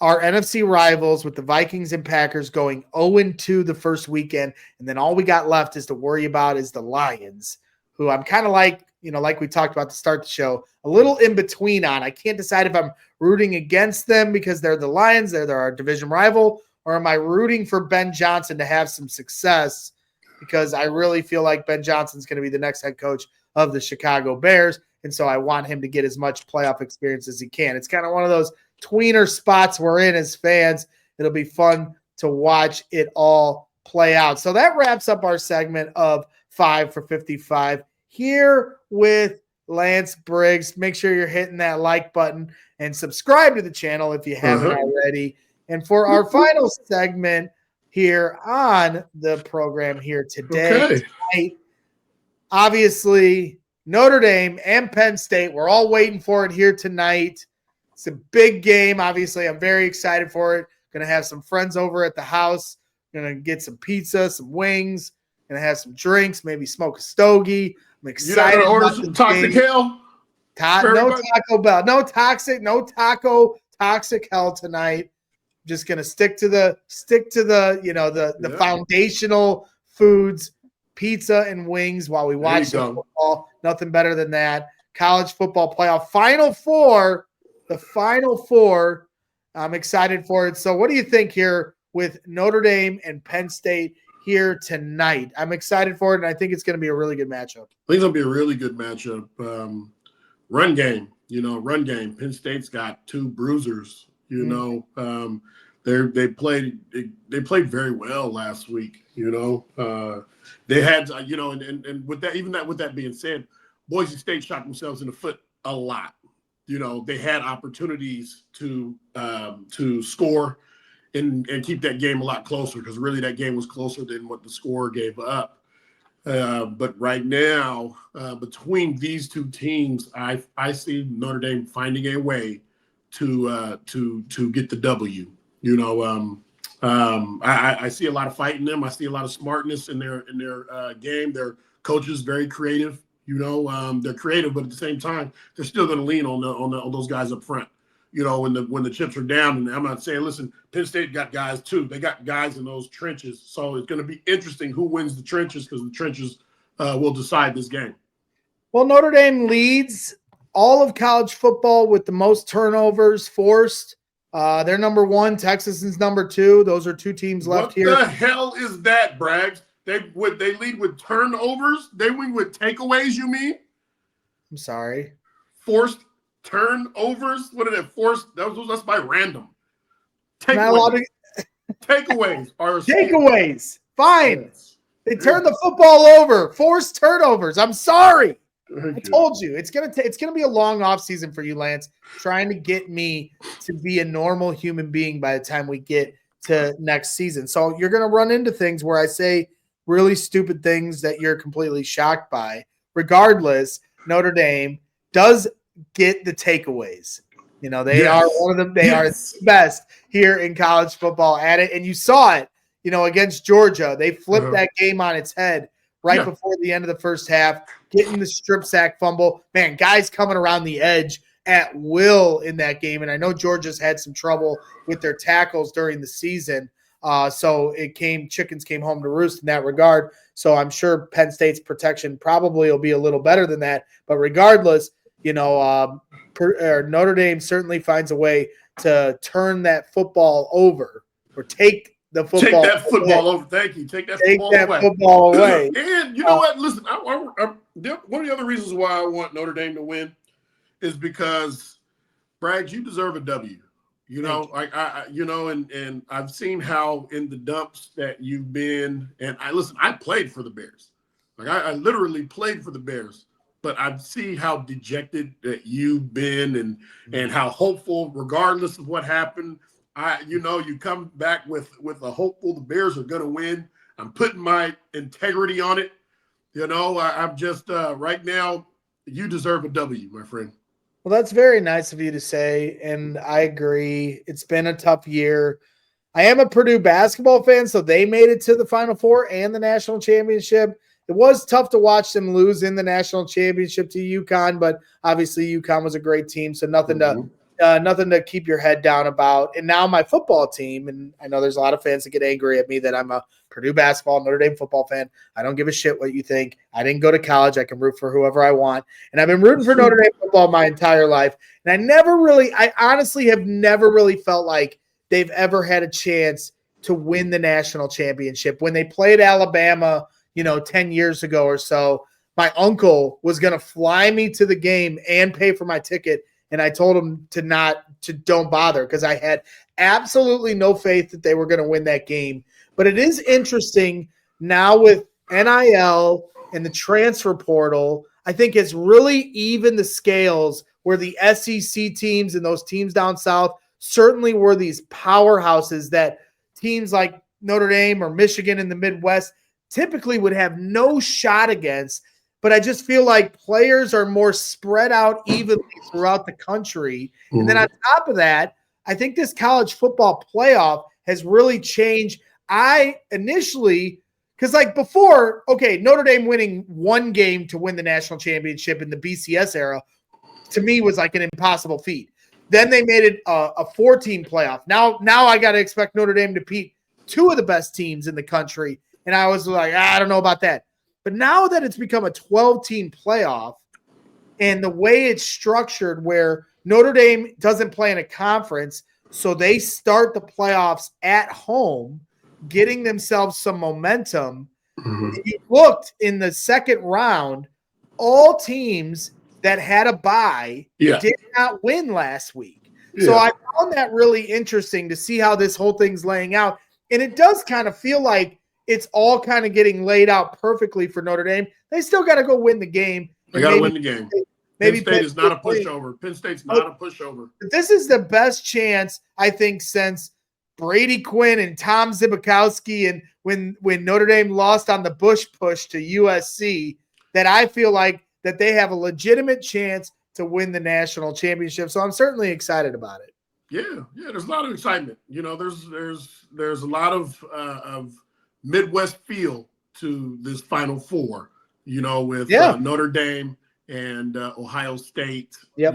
our NFC rivals with the Vikings and Packers going 0-2 the first weekend, and then all we got left is to worry about is the Lions, who I'm kind of like we talked about to start the show, a little in between on. I can't decide if I'm rooting against them because they're the Lions, they're our division rival, or am I rooting for Ben Johnson to have some success because I really feel like Ben Johnson's going to be the next head coach of the Chicago Bears, and so I want him to get as much playoff experience as he can. It's kind of one of those tweener spots we're in as fans. It'll be fun to watch it all play out. So that wraps up our segment of 5 for 55 here with Lance Briggs. Make sure you're hitting that like button and subscribe to the channel if you haven't already. And for our final segment here on the program here today, tonight, obviously Notre Dame and Penn State, we're all waiting for it here tonight. It's a big game. Obviously, I'm very excited for it. Going to have some friends over at the house. Going to get some pizza, some wings. Going to have some drinks, maybe smoke a stogie. I'm excited. You order some toxic hell? No Taco Bell. No toxic hell tonight. I'm just going to stick to the foundational foods, pizza and wings while we watch some football. Nothing better than that. College football playoff Final Four. The Final Four, I'm excited for it. So what do you think here with Notre Dame and Penn State here tonight? I'm excited for it, and I think it's going to be a really good matchup. I think it's going to be a really good matchup. Run game. Penn State's got 2 bruisers. They played very well last week. They had and with that being said, Boise State shot themselves in the foot a lot. They had opportunities to score and keep that game a lot closer because really that game was closer than what the score gave up. But right now, between these 2 teams, I see Notre Dame finding a way to get the W. I see a lot of fight in them. I see a lot of smartness in their game. Their coach is very creative. They're creative, but at the same time, they're still going to lean on those guys up front. When the chips are down, and I'm not saying, listen, Penn State got guys too. They got guys in those trenches, so it's going to be interesting who wins the trenches because the trenches will decide this game. Well, Notre Dame leads all of college football with the most turnovers forced. They're number 1. Texas is number 2. Those are 2 teams left here. What the hell is that, Braggs? They lead with turnovers. They win with takeaways. You mean? I'm sorry. Forced turnovers. What are they forced? That's by random. Takeaways. Takeaways are takeaways. Fine. Yes. They turned the football over. Forced turnovers. I'm sorry. I told you it's gonna be a long offseason for you, Lance. Trying to get me to be a normal human being by the time we get to next season. So you're gonna run into things where I say really stupid things that you're completely shocked by. Regardless, Notre Dame does get the takeaways. They are one of them. They are the best here in college football at it. And you saw it, against Georgia. They flipped that game on its head before the end of the first half, getting the strip sack fumble. Man, guys coming around the edge at will in that game. And I know Georgia's had some trouble with their tackles during the season. So chickens came home to roost in that regard. So I'm sure Penn State's protection probably will be a little better than that. But regardless, Notre Dame certainly finds a way to turn that football over or take the football. Take that football over. Thank you. Take that away. Football away. And you know what? Listen, one of the other reasons why I want Notre Dame to win is because, Braggs, you deserve a W. And I've seen how in the dumps that you've been. And I played for the Bears. I literally played for the Bears. But I see how dejected that you've been and how hopeful, regardless of what happened. You come back with a hopeful the Bears are going to win. I'm putting my integrity on it. I'm just right now, you deserve a W, my friend. Well, that's very nice of you to say, and I agree. It's been a tough year. I am a Purdue basketball fan, so they made it to the Final Four and the national championship. It was tough to watch them lose in the national championship to UConn, but obviously UConn was a great team, so nothing to keep your head down about. And now my football team, and I know there's a lot of fans that get angry at me that I'm a Purdue basketball, Notre Dame football fan. I don't give a shit what you think. I didn't go to college. I can root for whoever I want. And I've been rooting for Notre Dame football my entire life. And I honestly have never really felt like they've ever had a chance to win the national championship. When they played Alabama, 10 years ago or so, my uncle was going to fly me to the game and pay for my ticket. And I told him to don't bother because I had absolutely no faith that they were going to win that game. But it is interesting now with NIL and the transfer portal. I think it's really even the scales where the SEC teams and those teams down south certainly were these powerhouses that teams like Notre Dame or Michigan in the Midwest typically would have no shot against. But I just feel like players are more spread out evenly throughout the country. Mm-hmm. And then on top of that, I think this college football playoff has really changed. Because before, Notre Dame winning one game to win the national championship in the BCS era, to me was like an impossible feat. Then they made it a 4-team playoff. Now I got to expect Notre Dame to beat two of the best teams in the country. And I was like, I don't know about that. But now that it's become a 12-team playoff and the way it's structured where Notre Dame doesn't play in a conference, so they start the playoffs at home, getting themselves some momentum. Mm-hmm. You looked in the second round, all teams that had a bye did not win last week. Yeah. So I found that really interesting to see how this whole thing's laying out. And it does kind of feel like it's all kind of getting laid out perfectly for Notre Dame. They still got to go win the game. They got to win the game. Maybe Penn State is not a pushover. Penn State's not a pushover. This is the best chance, I think, since Brady Quinn and Tom Zibikowski and when Notre Dame lost on the Bush push to USC, that I feel like that they have a legitimate chance to win the national championship. So I'm certainly excited about it. Yeah, there's a lot of excitement. There's a lot of Midwest feel to this Final Four, with Notre Dame and Ohio State. Yep.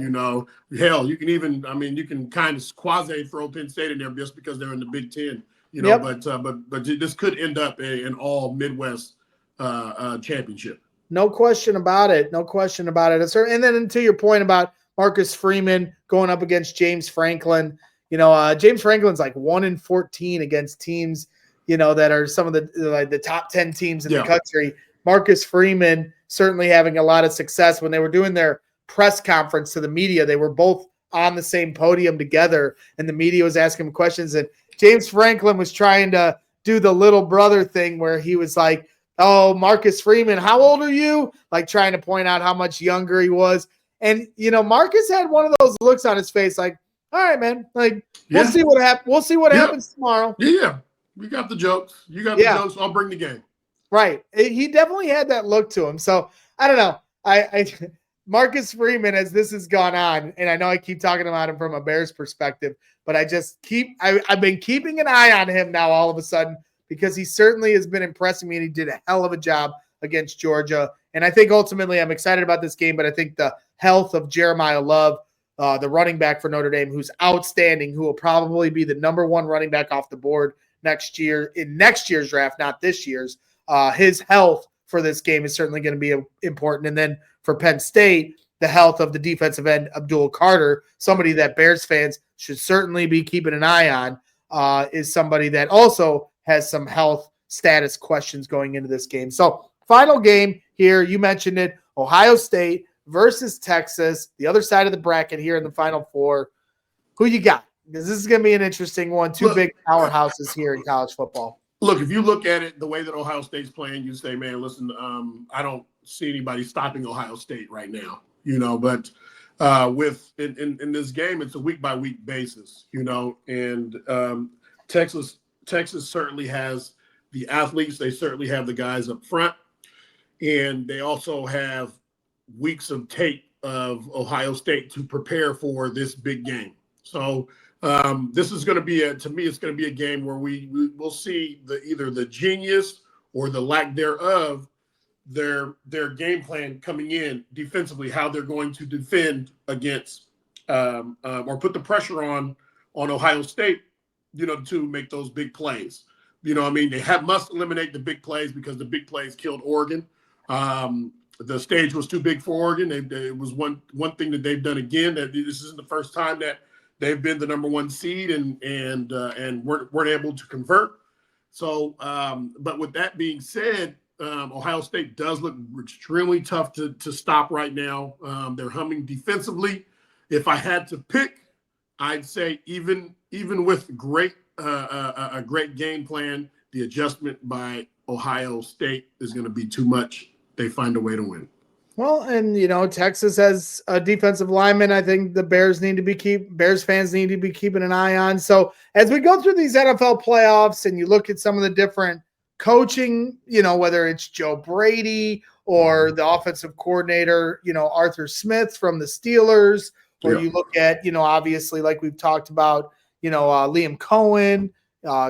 Hell, you can kind of quasi throw Penn State in there just because they're in the Big Ten, but this could end up an all Midwest championship. No question about it. And then to your point about Marcus Freeman going up against James Franklin, James Franklin's like 1-14 against teams, that are some of the top 10 teams in the country. Marcus Freeman certainly having a lot of success. When they were doing their press conference to the media, they were both on the same podium together, and the media was asking him questions. And James Franklin was trying to do the little brother thing where he was like, "Oh, Marcus Freeman, how old are you?" Like trying to point out how much younger he was. And, Marcus had one of those looks on his face like, all right, man, we'll see what happens. We'll see what happens tomorrow. Yeah. We got the jokes. You got the jokes. I'll bring the game. Right. He definitely had that look to him. So I don't know. I Marcus Freeman, as this has gone on, and I know I keep talking about him from a Bears perspective, but I've been keeping an eye on him now all of a sudden because he certainly has been impressing me, and he did a hell of a job against Georgia. And I think ultimately I'm excited about this game, but I think the health of Jeremiah Love the running back for Notre Dame, who's outstanding, who will probably be the number one running back off the board next year in next year's draft, not this year's. His health for this game is certainly going to be important. And then for Penn State, the health of the defensive end, Abdul Carter, somebody that Bears fans should certainly be keeping an eye on, is somebody that also has some health status questions going into this game. So final game here, you mentioned it, Ohio State versus Texas, the other side of the bracket here in the Final Four. Who you got? Because this is going to be an interesting one. Two big powerhouses here in college football. Look, if you look at it the way that Ohio State's playing, you say, man, listen, I don't see anybody stopping Ohio State right now, but in this game, it's a week-by-week basis, and Texas certainly has the athletes. They certainly have the guys up front, and they also have weeks of tape of Ohio State to prepare for this big game. So this is going to be it's going to be a game where we'll see either the genius or the lack thereof, their game plan coming in defensively, how they're going to defend against or put the pressure on Ohio State, to make those big plays. They must eliminate the big plays because the big plays killed Oregon. The stage was too big for Oregon. It was one thing that they've done again. That this isn't the first time that they've been the number one seed and weren't able to convert. So, but with that being said, Ohio State does look extremely tough to stop right now. They're humming defensively. If I had to pick, I'd say even with a great game plan, the adjustment by Ohio State is going to be too much. They find a way to win. Well, and Texas has a defensive lineman. I think the Bears fans need to be keeping an eye on. So as we go through these NFL playoffs and you look at some of the different coaching, whether it's Joe Brady or the offensive coordinator, Arthur Smith from the Steelers, or you look at, obviously like we've talked about, Liam Cohen,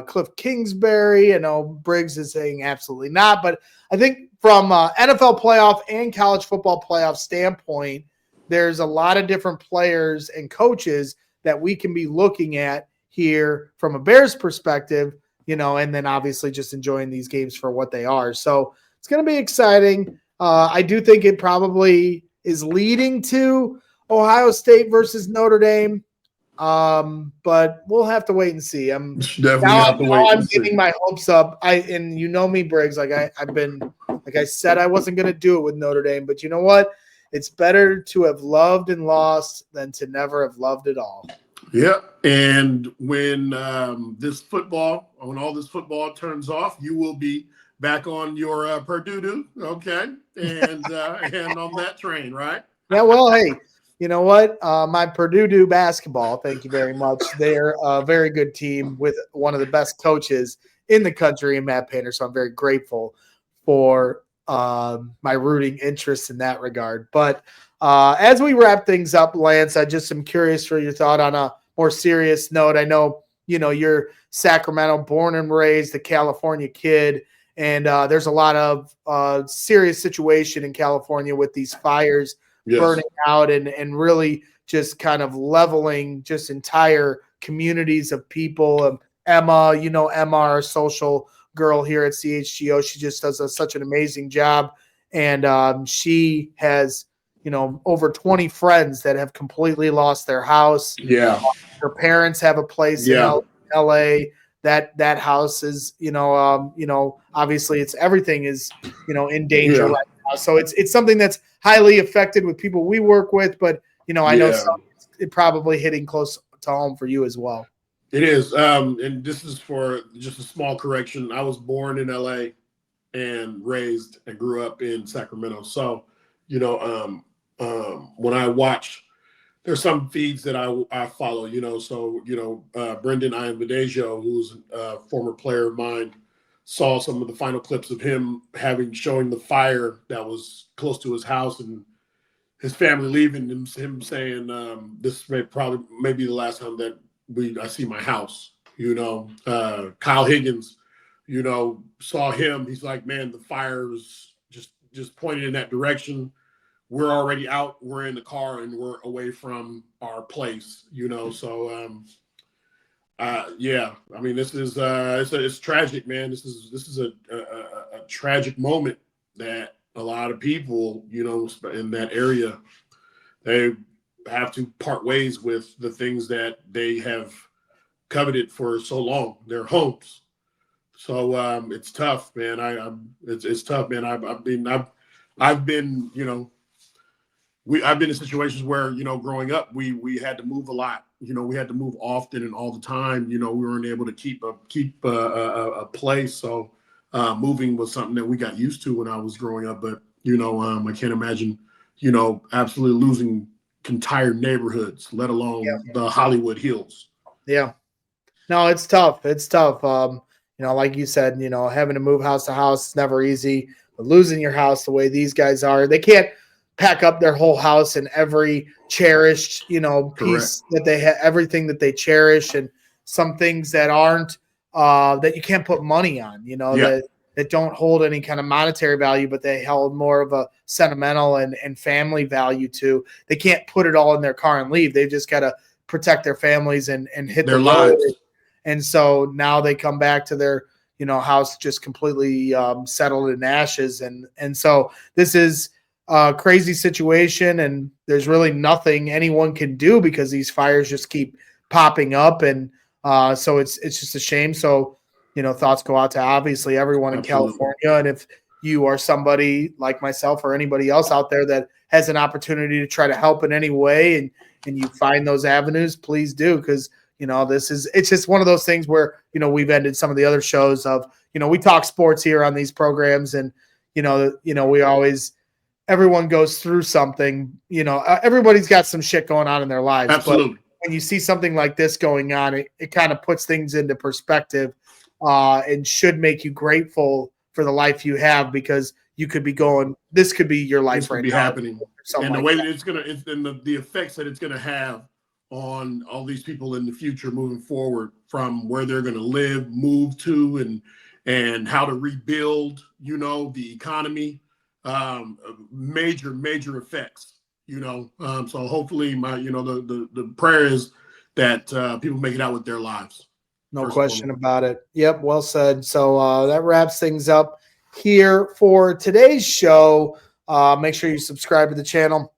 Cliff Kingsbury. I know Briggs is saying absolutely not, but I think from NFL playoff and college football playoff standpoint, there's a lot of different players and coaches that we can be looking at here from a Bears perspective, and then obviously just enjoying these games for what they are. So it's going to be exciting. I do think it probably is leading to Ohio State versus Notre Dame. But we'll have to wait and see. I'm getting my hopes up. And me, Briggs, like I said, I wasn't going to do it with Notre Dame, but you know what? It's better to have loved and lost than to never have loved at all. Yeah. And when all this football turns off, you will be back on your Purdue. Okay. And on that train, right? Yeah. Well, hey, you know what? My Purdue basketball, thank you very much. They're a very good team with one of the best coaches in the country in Matt Painter. So I'm very grateful for my rooting interest in that regard. But as we wrap things up, Lance, I just am curious for your thought on a more serious note. I know, you're Sacramento born and raised, a California kid. And there's a lot of serious situation in California with these fires. Yes. Burning out and really just kind of leveling just entire communities of people. Emma, Emma, our social girl here at CHGO, she just does such an amazing job. And she has, over 20 friends that have completely lost their house. Yeah. Her parents have a place in LA. That house is, obviously everything is, in danger right now. So it's something that's highly affected with people we work with, but I know it probably hitting close to home for you as well. It is. And this is for just a small correction. I was born in LA and raised and grew up in Sacramento. So, when I watch, there's some feeds that I follow, Brendan Ianvadejo, who's a former player of mine, saw some of the final clips of him showing the fire that was close to his house and his family leaving, him saying, this may be the last time that I see my house. Kyle Higgins, saw him. He's like, man, the fire was just pointed in that direction. we're already out, we're in the car, and we're away from our place, So, yeah, I mean, this is it's tragic, man. This is a tragic moment that a lot of people, in that area, they have to part ways with the things that they have coveted for so long, their homes. So it's tough, man. It's tough, man. I've been I've been in situations where growing up we had to move a lot. We had to move often and all the time. We weren't able to keep a place. So moving was something that we got used to when I was growing up. But I can't imagine absolutely losing entire neighborhoods, let alone the Hollywood Hills. Yeah. No, it's tough. It's tough. Like you said, having to move house to house is never easy. But losing your house the way these guys are, they can't pack up their whole house and every cherished, piece that they have, everything that they cherish, and some things that aren't that you can't put money on, that don't hold any kind of monetary value, but they held more of a sentimental and family value to. They can't put it all in their car and leave. They've just got to protect their families and hit their the lives. road. And so now they come back to their, house just completely settled in ashes. And so this is a crazy situation, and there's really nothing anyone can do because these fires just keep popping up. And so it's just a shame. So, thoughts go out to obviously everyone in California. And if you are somebody like myself or anybody else out there that has an opportunity to try to help in any way, and you find those avenues, please do. Because it's just one of those things where, we've ended some of the other shows of, we talk sports here on these programs, and, we always, everyone goes through something, everybody's got some shit going on in their lives. Absolutely. But when you see something like this going on, it kind of puts things into perspective and should make you grateful for the life you have, because you could be going, this could be your life right now. This could be happening. And the way that it's going to, and the effects that it's going to have on all these people in the future moving forward, from where they're going to live, move to, and how to rebuild, the economy, major effects, so hopefully the prayer is that people make it out with their lives. No question about it. Yep. Well said. So that wraps things up here for today's show. Make sure you subscribe to the channel,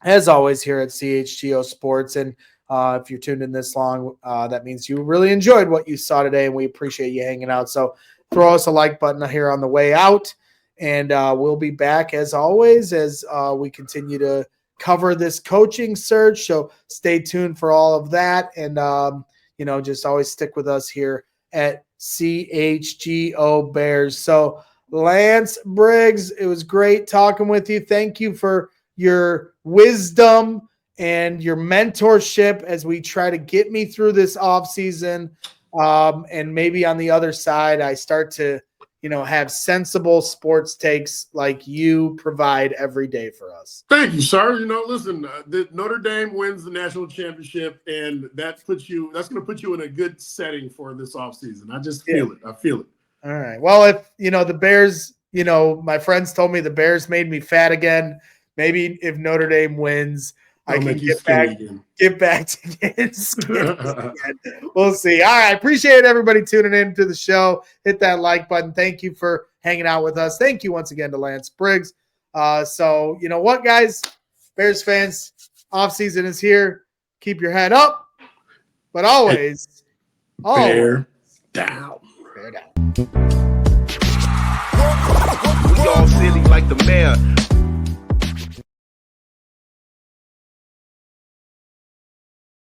as always, here at CHGO Sports. And if you're tuned in this long, that means you really enjoyed what you saw today, and we appreciate you hanging out. So throw us a like button here on the way out, and we'll be back as always as we continue to cover this coaching search. So stay tuned for all of that, and just always stick with us here at CHGO Bears. So Lance, Briggs, it was great talking with you. Thank you for your wisdom and your mentorship as we try to get me through this offseason. And maybe on the other side, I start to, have sensible sports takes like you provide every day for us. Thank you, sir. Listen, Notre Dame wins the national championship, and that's going to put you in a good setting for this offseason. I just feel it. I feel it. All right. Well, if, the Bears, my friends told me the Bears made me fat again. Maybe if Notre Dame wins, I can get back to getting skinny again. We'll see. All right. Appreciate everybody tuning in to the show. Hit that like button. Thank you for hanging out with us. Thank you once again to Lance Briggs. So you know what, guys? Bears fans, offseason is here. Keep your head up, but always bear down. Bear down. We all silly like the mayor.